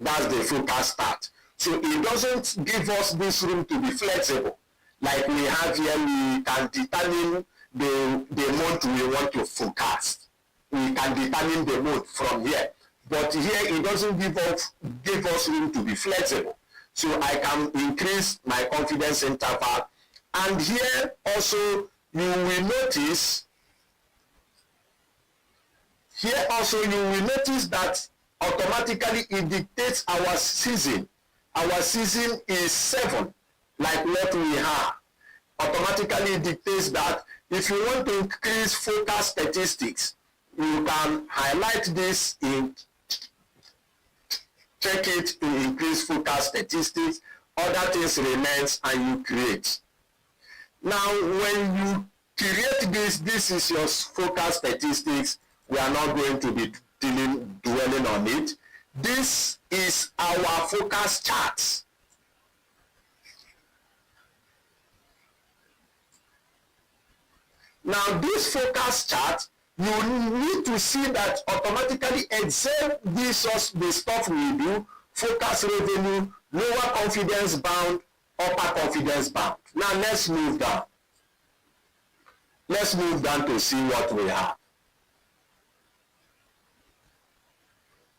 That's the focus start. So it doesn't give us this room to be flexible. Like we have here, we can determine the month we want to forecast. We can determine the month from here. But here it doesn't give us room to be flexible. So I can increase my confidence interval. And here also you will notice, that automatically it dictates our season. Our season is 7, like what we have. Automatically it dictates that if you want to increase focus statistics, you can highlight this in check it to increase forecast statistics, other things remains, and you create. Now, when you create this is your forecast statistics. We are not going to be dwelling on it. This is our forecast charts. Now, this forecast chart, you need to see that automatically Excel gives us the stuff we do: forecast revenue, lower confidence bound, upper confidence bound. Now, let's move down. Let's move down to see what we have.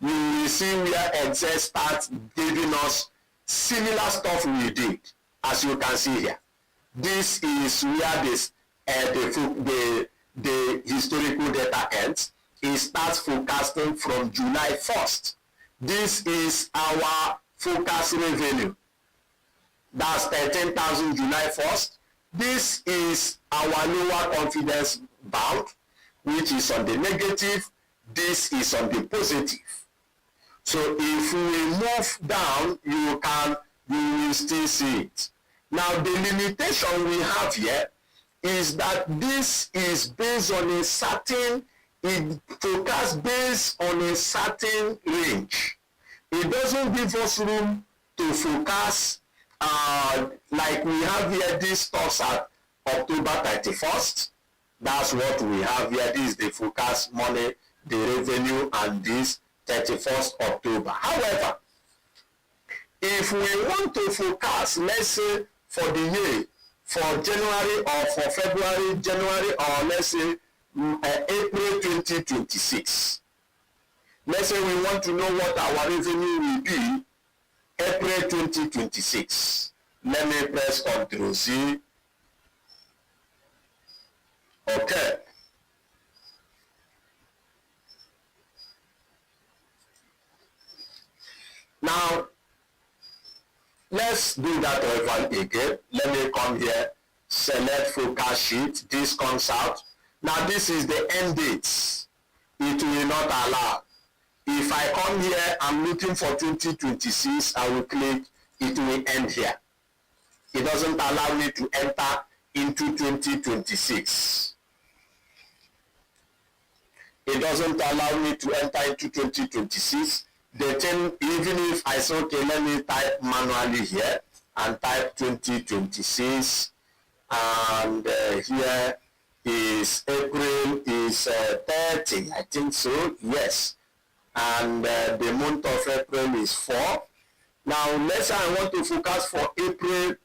You will see where Excel starts giving us similar stuff we did, as you can see here. This is where this the historical data ends. It starts forecasting from July 1st. This is our forecast revenue. That's 13,000 July 1st. This is our lower confidence bound, which is on the negative. This is on the positive. So if we move down, you will still see it. Now, the limitation we have here is that this is based on a certain, it forecasts based on a certain range. It doesn't give us room to forecast like we have here. This stops at October 31st. That's what we have here. This is the forecast money, the revenue, and this 31st October. However, if we want to forecast, let's say for the year, for January or for February, January, or let's say April 2026. Let's say we want to know what our revenue will be April 2026. Let me press Ctrl Z. Okay. Now, let's do that over again. Let me come here, select forecast sheet. This comes out. Now, this is the end dates. It will not allow. If I come here, I'm looking for 2026, I will click, it will end here. It doesn't allow me to enter into 2026. It doesn't allow me to enter into 2026. The thing, even if I say, okay, let me type manually here and type 2026, and here is April is 30, I think so, yes. And the month of April is 4. Now, let's say I want to focus for April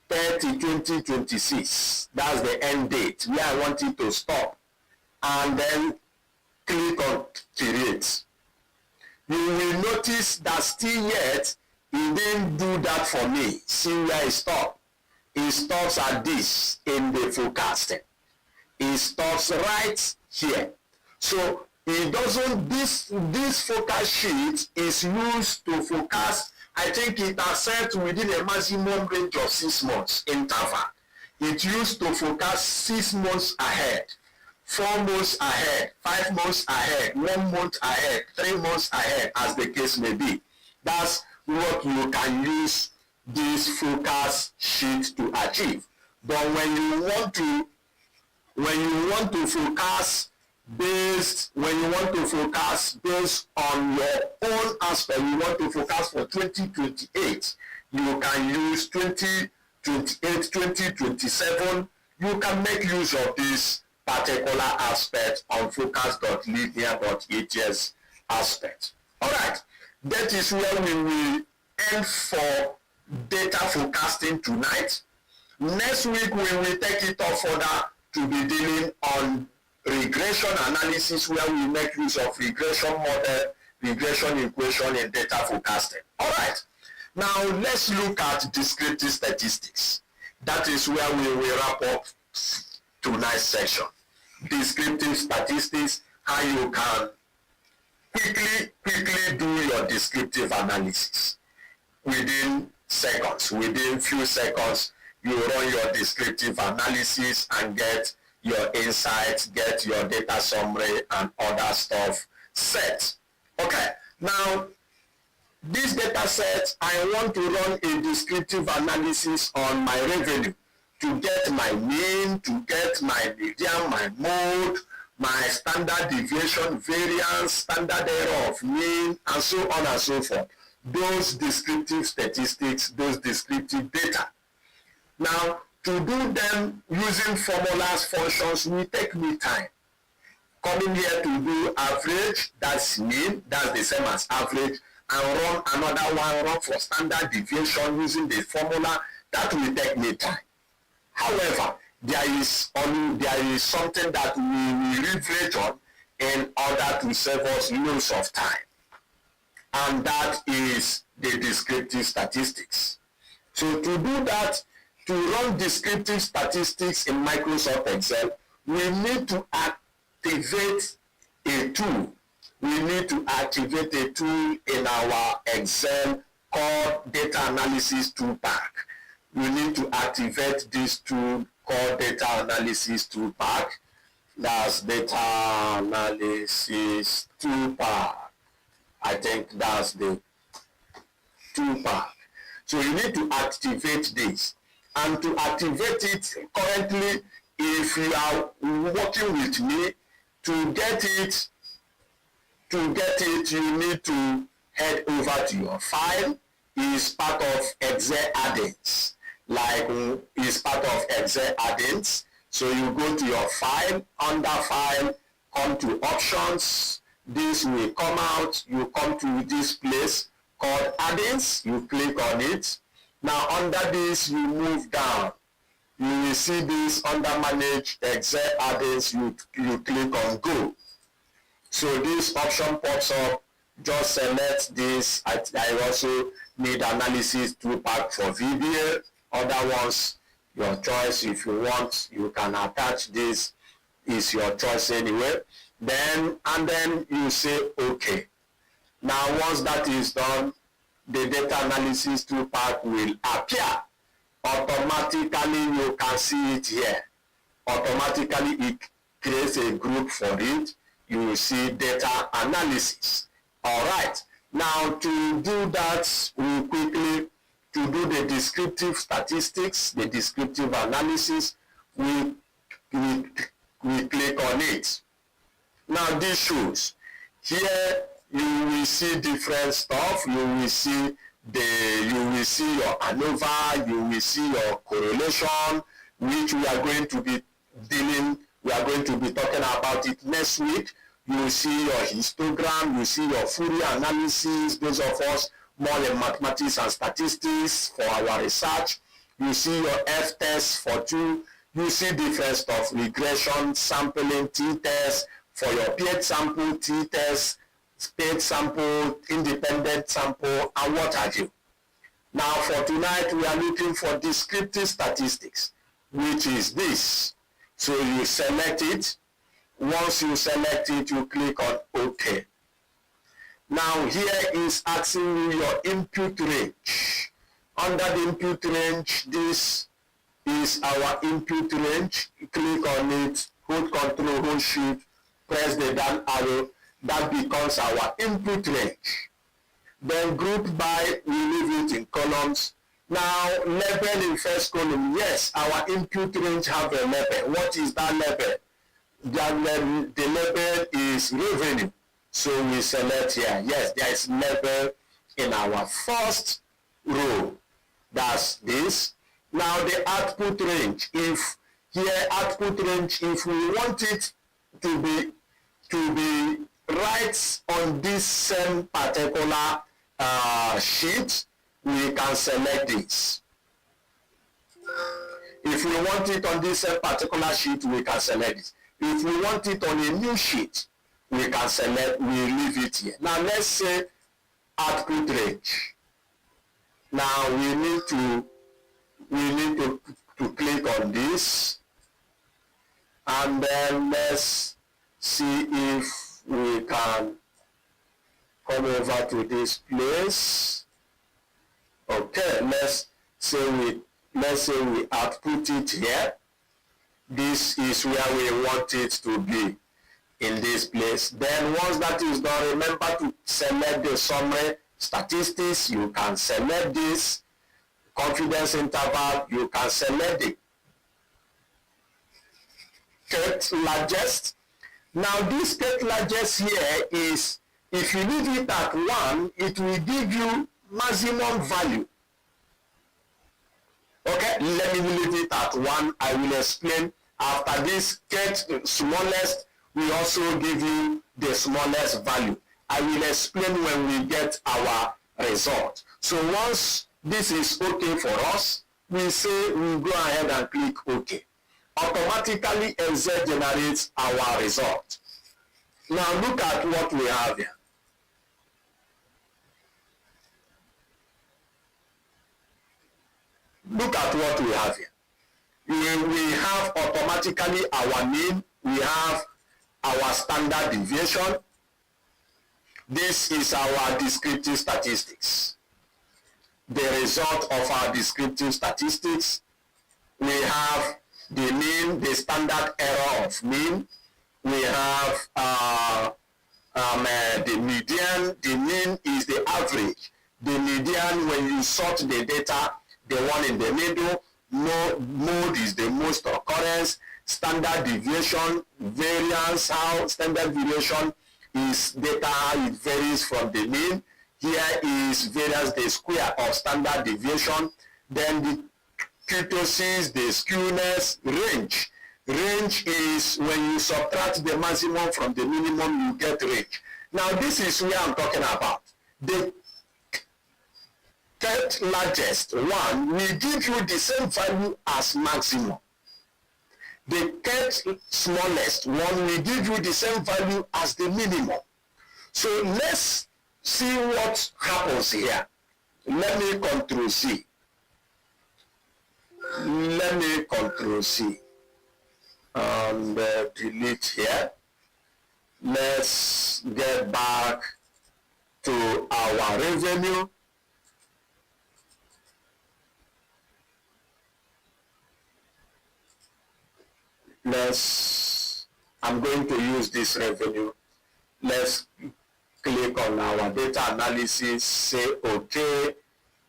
30, 2026. That's the end date where I want it to stop. And then click on create. You will notice that still yet, it didn't do that for me. See where it stopped? It stops at this in the forecasting. It stops right here. So it doesn't, this forecast sheet is used to forecast. I think it accepts within a maximum range of 6 months interval. It used to forecast 6 months ahead, 4 months ahead, 5 months ahead, 1 month ahead, 3 months ahead, as the case may be. That's what you can use this forecast sheet to achieve. But when you want to forecast based on your own aspect, you want to forecast for 2028, you can use 2028, 2027. You can make use of this particular aspect on focus.linear.ats aspect. All right, that is where we will end for data forecasting tonight. Next week, we will take it up further to be dealing on regression analysis, where we make use of regression model, regression equation in data forecasting. All right, now let's look at descriptive statistics. That is where we will wrap up tonight's session. Descriptive statistics, how you can quickly do your descriptive analysis within seconds. Within few seconds, you run your descriptive analysis and get your insights, get your data summary and other stuff set. Okay, now This data set, I want to run a descriptive analysis on my revenue to get my mean, to get my median, my mode, my standard deviation, variance, standard error of mean, and so on and so forth. Those descriptive statistics, those descriptive data. Now, to do them using formulas, functions will take me time. Coming here to do average, that's mean, that's the same as average, and run another one, run for standard deviation using the formula, that will take me time. However, there is something that we will leverage on in order to save us loads of time, and that is the descriptive statistics. So to do that, to run descriptive statistics in Microsoft Excel, we need to activate a tool. We need to activate a tool in our Excel called Data Analysis Toolpack. We need to activate this tool called Data Analysis Toolpack. That's Data Analysis Toolpack. I think that's the toolpack. So you need to activate this. And to activate it currently, if you are working with me, to get it, you need to head over to your file. Is part of Excel add-ins. Like is part of Excel add-ins. So you go to your file, under file, come to options. This will come out. You come to this place called add-ins. You click on it. Now under this, you move down. You will see this under manage Excel add-ins. You click on go. So this option pops up. Just select this. I also need analysis toolpack for VBA. Other ones, your choice. If you want, you can attach this. Is your choice anyway. Then you say OK. Now once that is done, the data analysis toolpack will appear. Automatically you can see it here. Automatically it creates a group for it. You will see data analysis. All right. Now to do that, we quickly, to do the descriptive statistics, the descriptive analysis, we click on it. Now this shows here, you will see different stuff. You will see your ANOVA, you will see your correlation, which we are going to be talking about it next week. You will see your histogram, you see your Fourier analysis, those of us more in mathematics and statistics for our research. You see your F-test for 2. You see different stuff, regression, sampling, t-test, for your paired sample, t-test, paired sample, independent sample, and what have you. Now for tonight, we are looking for descriptive statistics, which is this. So you select it. Once you select it, you click on OK. Now here is asking you your input range. Under the input range, this is our input range. Click on it, hold Control, hold Shift, press the down arrow. That becomes our input range. Then group by, we leave it in columns. Now label in first column. Yes, our input range have a label. What is that label? The label is revenue. So we select here. Yes, there is label in our first row. That's this. Now the output range. If here output range, if we want it to be right on this same particular sheet, we can select this. If we want it on this particular sheet, we can select it. If we want it on a new sheet, we can select, we leave it here. Now let's say output range. Now we need to click on this, and then let's see if we can come over to this place. Okay, let's say we output it here. This is where we want it to be, in this place. Then once that is done, remember to select the summary statistics, you can select this confidence interval, you can select the ket largest. Now this ket largest here is, if you leave it at 1, it will give you maximum value. Okay, let me leave it at 1. I will explain after this ket smallest. We also give you the smallest value. I will explain when we get our result. So once this is okay for us, we say we go ahead and click OK. Automatically Excel generates our result. Now look at what we have here. Look at what we have here. We have automatically our mean, we have our standard deviation. This is our descriptive statistics. The result of our descriptive statistics, we have the mean, the standard error of mean. We have the median. The mean is the average. The median, when you sort the data, the one in the middle. Mode is the most occurrence. Standard deviation, variance, how standard deviation is data, it varies from the mean. Here is variance, the square of standard deviation. Then the kurtosis, the skewness, range. Range is when you subtract the maximum from the minimum, you get range. Now this is where I'm talking about. The ket largest one will give you the same value as maximum. The ket smallest one will give you the same value as the minimum. So let's see what happens here. Let me Control C. Let me Control C and delete here. Let's get back to our revenue. I'm going to use this revenue. Let's click on our data analysis, say okay.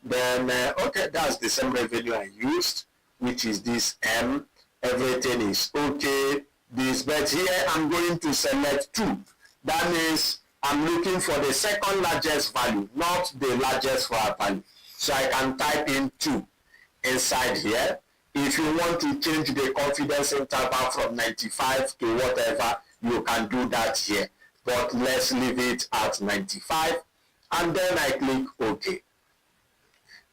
Then, okay, that's the same revenue I used, which is this M. Everything is okay. But here I'm going to select 2. That means I'm looking for the second largest value, not the largest value. So I can type in 2 inside here. If you want to change the confidence interval from 95 to whatever, you can do that here. But let's leave it at 95. And then I click OK.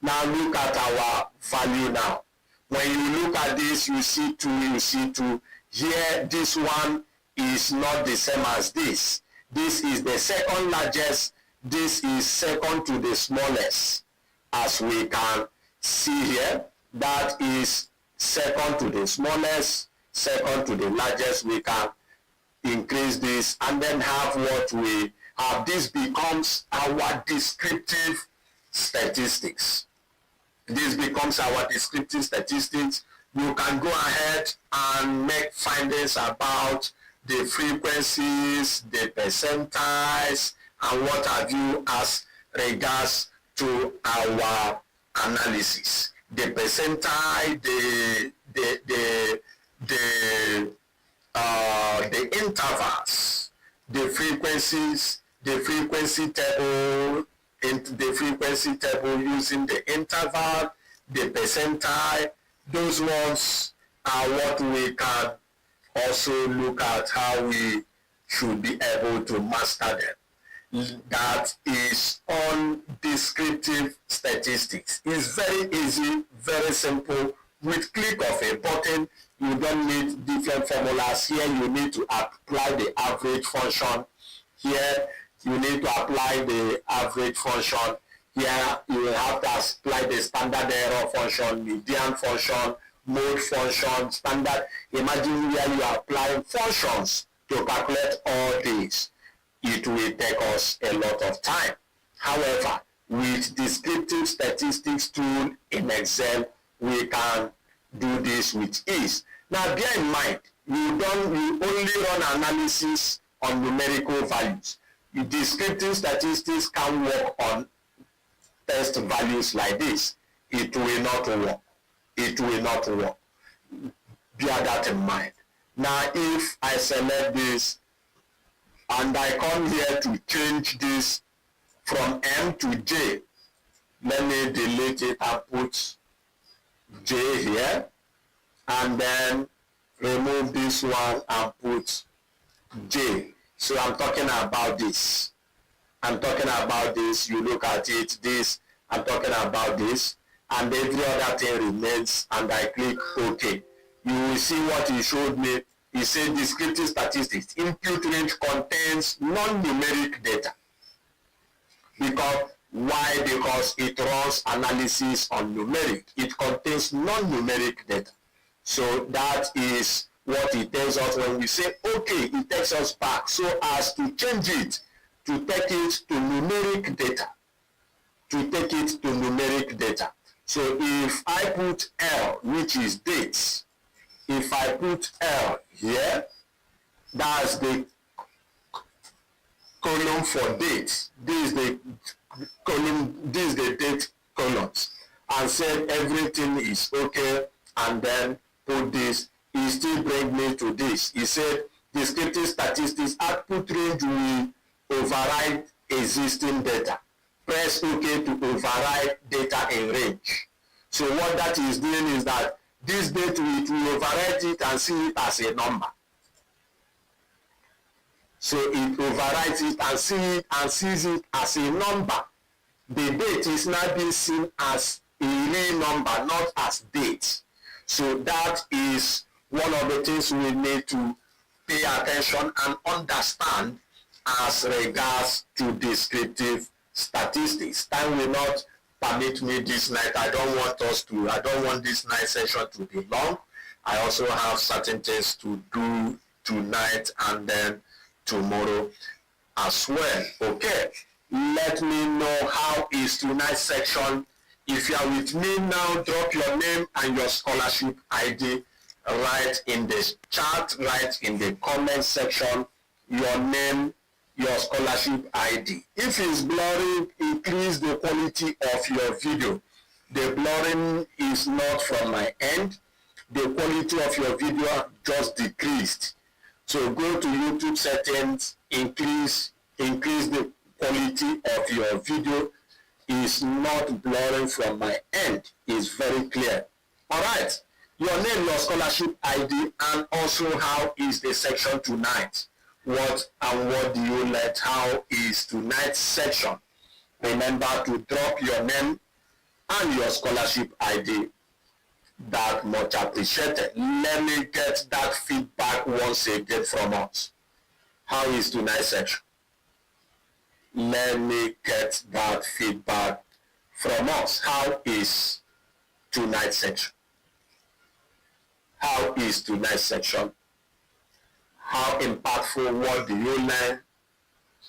Now look at our value now. When you look at this, you see 2, you see 2. Here, this one is not the same as this. This is the second largest. This is second to the smallest. As we can see here, that is second to the smallest, second to the largest. We can increase this and then have what we have. This becomes our descriptive statistics. This becomes our descriptive statistics. You can go ahead and make findings about the frequencies, the percentiles, and what have you as regards to our analysis. The percentile, the intervals, the frequencies, the frequency table, the frequency table using the interval, the percentile. Those ones are what we can also look at how we should be able to master them. That is on descriptive statistics. It's very easy, very simple. With click of a button, you don't need different formulas. Here you need to apply the average function. Here you need to apply the average function. Here you will have to apply the standard error function, median function, mode function, standard. Imagine where you are applying functions to calculate all these. It will take us a lot of time. However, with descriptive statistics tool in Excel, we can do this with ease. Now bear in mind, you only run analysis on numerical values. Descriptive statistics can work on test values like this, it will not work. It will not work. Bear that in mind. Now, if I select this and I come here to change this from M to J, let me delete it and put J here, and then remove this one and put J. So I'm talking about this. I'm talking about this. You look at it, this. I'm talking about this. And every other thing remains, and I click OK. You will see what he showed me. He said descriptive statistics. Input range contains non-numeric data. Because why? Because it runs analysis on numeric. It contains non-numeric data. So that is what it tells us when we say okay. It takes us back so as to change it, to take it to numeric data. To take it to numeric data. So if I put L, which is dates, if I put L here, that's the column for dates. This is the column, this is the date columns, and said everything is okay, and then put this. He still bring me to this. He said descriptive statistics output range will override existing data. Press OK to override data in range. So what that is doing is that this data it will override it and see it as a number. So it overrides it and sees it as a number. The date is now being seen as a real number, not as date. So that is one of the things we need to pay attention and understand as regards to descriptive statistics. Time will not permit me this night. I don't want this night session to be long. I also have certain things to do tonight and then tomorrow as well. Okay, let me know how is tonight's section. If you are with me now, drop your name and your scholarship ID right in the chat, right in the comment section, your name, your scholarship ID. If it's blurring, increase the quality of your video. The blurring is not from my end. The quality of your video just decreased. So go to YouTube settings, increase the quality of your video. Is not blurring from my end. It's very clear. All right. Your name, your scholarship ID, and also how is the section tonight. What do you let? How is tonight's section? Remember to drop your name and your scholarship ID. That much appreciated. Let me get that feedback once again from us. How is tonight's section? Let me get that feedback from us. How is tonight's section? How is tonight's section? How impactful? What do you learn?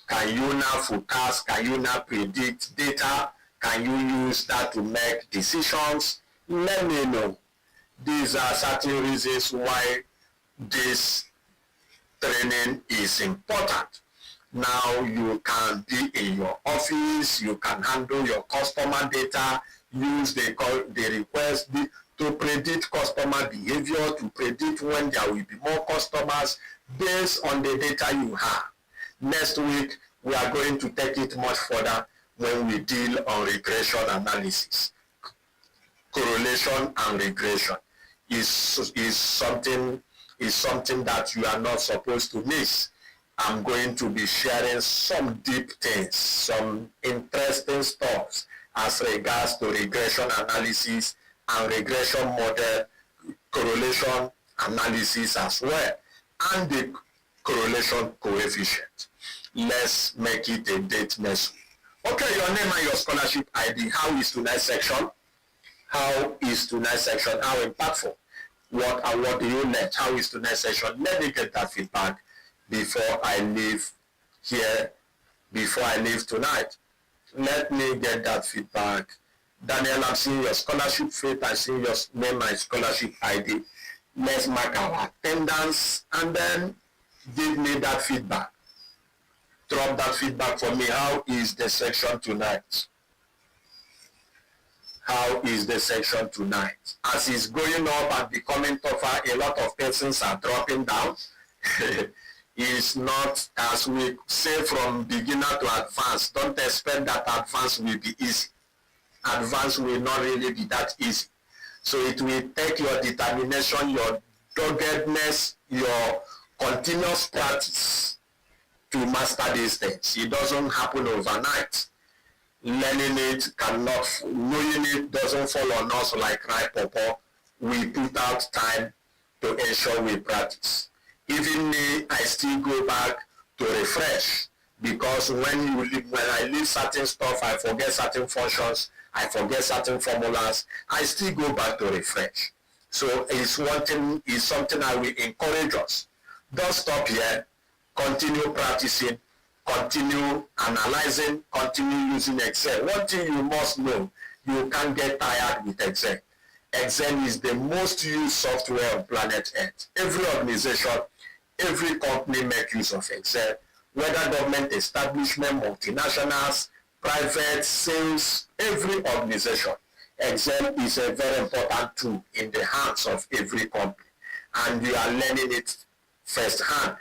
Can you now forecast? Can you now predict data? Can you use that to make decisions? Let me know. These are certain reasons why this training is important. Now you can be in your office, you can handle your customer data, use the request to predict customer behavior, to predict when there will be more customers based on the data you have. Next week, we are going to take it much further when we deal on regression analysis. Correlation and regression is something that you are not supposed to miss. I'm going to be sharing some deep things, some interesting stuff as regards to regression analysis and regression model, correlation analysis as well, and the correlation coefficient. Let's make it a date next week. Okay, your name and your scholarship ID. How is tonight's section? How is tonight's section? How impactful? What do you learn? How is tonight's session? Let me get that feedback before I leave here, before I leave tonight. Let me get that feedback. Daniel, I'm seeing your scholarship fit. I see your name and scholarship ID. Let's mark our attendance and then give me that feedback. Drop that feedback for me. How is the section tonight? How is the section tonight? As it's going up and becoming tougher, a lot of persons are dropping down. It's not, as we say, from beginner to advanced. Don't expect that advanced will be easy. Advanced will not really be that easy. So it will take your determination, your doggedness, your continuous practice to master these things. It doesn't happen overnight. Learning it cannot, knowing it doesn't fall on us like ripe pawpaw. We put out time to ensure we practice. Even me, I still go back to refresh, because when I leave certain stuff, I forget certain functions, I forget certain formulas, I still go back to refresh. So it's something I will encourage us. Don't stop here. Continue practicing, continue analyzing, continue using Excel. One thing you must know, you can't get tired with Excel. Excel is the most used software on planet Earth. Every organization, every company make use of Excel, whether government establishment, multinationals, private, sales, every organization. Excel is a very important tool in the hands of every company, and you are learning it firsthand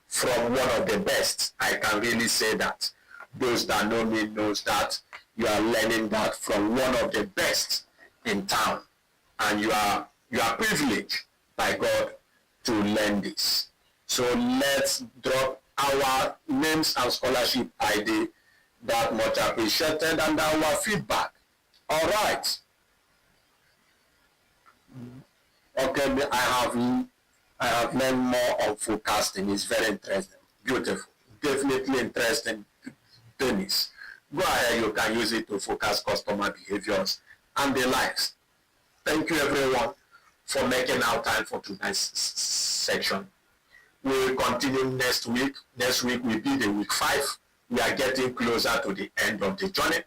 from one of the best. I can really say that. Those that know me knows that you are learning that from one of the best in town, and you are privileged by God to learn this. So let's drop our names and scholarship ID. That much appreciated, and our feedback. All right. Okay, I have learned more on forecasting. It's very interesting. Beautiful. Definitely interesting. Dennis, go ahead. You can use it to forecast customer behaviors and the likes. Thank you, everyone, for making our time for tonight's section. We will continue next week. Next week will be the week 5. We are getting closer to the end of the journey.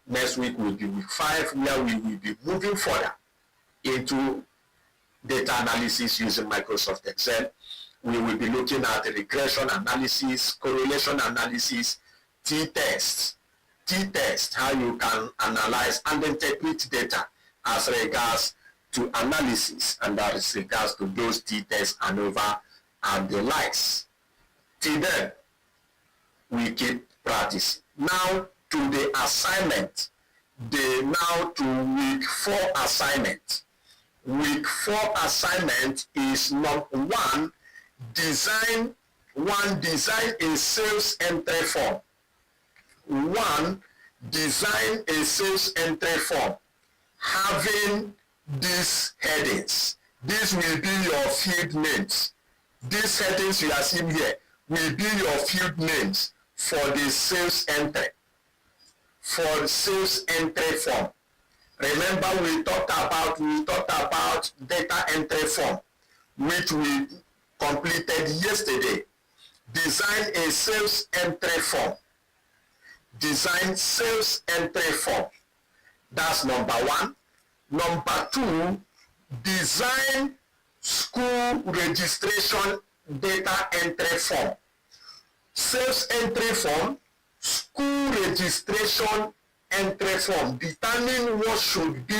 Next week will be week 5, where we will be moving further into data analysis using Microsoft Excel. We will be looking at regression analysis, correlation analysis, t-tests, how you can analyze and interpret data as regards to analysis and as regards to those t-tests, ANOVA, and the likes. Till then, we keep practicing. Now to the assignment. Now to week 4 assignment. Week 4 assignment is number 1, design a sales entry form. 1, design a sales entry form having these headings. These will be your field names. These headings you are seeing here will be your field names for the sales entry, for sales entry form. Remember, we talked about data entry form, which we completed yesterday. Design a sales entry form. Design sales entry form. That's number 1. Number 2, design school registration data entry form. Sales entry form, school registration entry form. Determine what should be,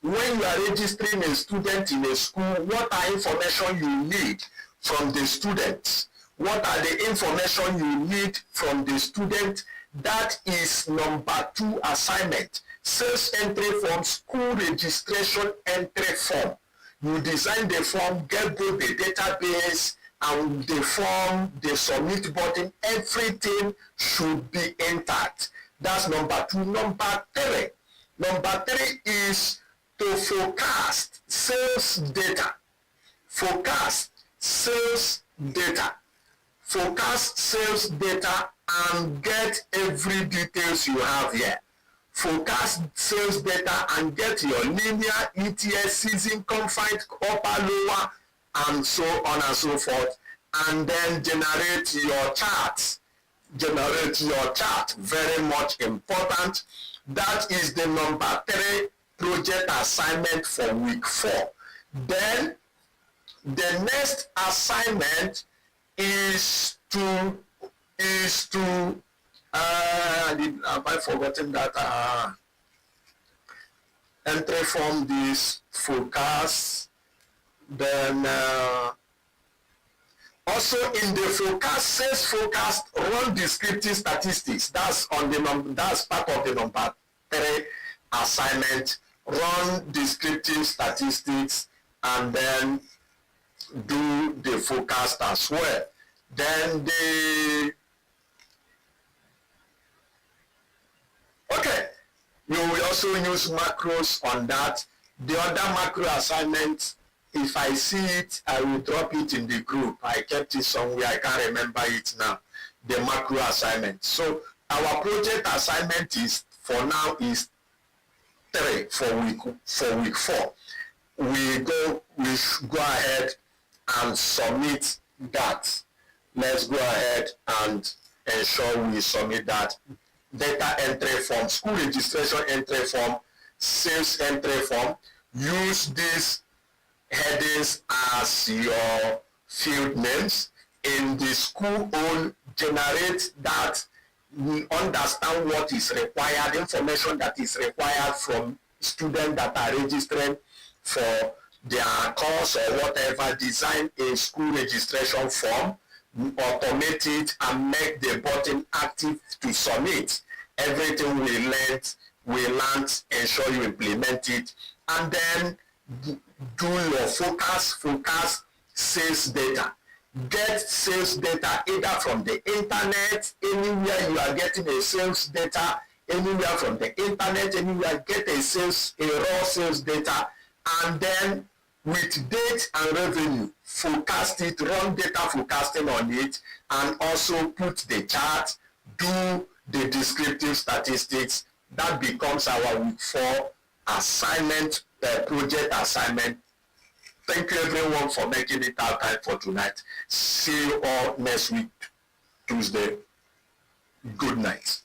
when you are registering a student in a school, what are information you need from the students? What are the information you need from the student? That is number 2 assignment. Sales entry form, school registration entry form. You design the form, get both the database and the form, the submit button, everything should be intact. That's number 2. Number 3. Number 3 is to forecast sales data. Forecast sales data. Forecast sales data and get every details you have here. Forecast sales data and get your linear, ETS, season, confined, upper, lower, and so on and so forth. And then generate your charts. Generate your chart. Very much important. That is the number 3 project assignment for week 4. Then the next assignment is to have I forgotten that? entry form, this forecast. Then also in the forecast, sales forecast, run descriptive statistics. That's on the that's part of the number 3 assignment. Run descriptive statistics and then do the forecast as well. Then you will also use macros on that. The other macro assignment, if I see it, I will drop it in the group. I kept it somewhere, I can't remember it now. The macro assignment. So our project assignment is, for now, is 3 for week 4. We go ahead and submit that. Let's go ahead and ensure we submit that. Data entry form, school registration entry form, sales entry form. Use these headings as your field names. In the school own, generate that, understand what is required, information that is required from students that are registering for their course or whatever. Design a school registration form, automate it, and make the button active to submit. Everything we learned, ensure you implement it, and then do your forecast sales data. Get sales data either from the internet, anywhere you are getting a sales data, anywhere from the internet, anywhere, get a raw sales data, and then with date and revenue, forecast it, run data forecasting on it, and also put the chart, do the descriptive statistics. That becomes our week 4 assignment, project assignment. Thank you everyone for making it out time for tonight. See you all next week, Tuesday. Good night.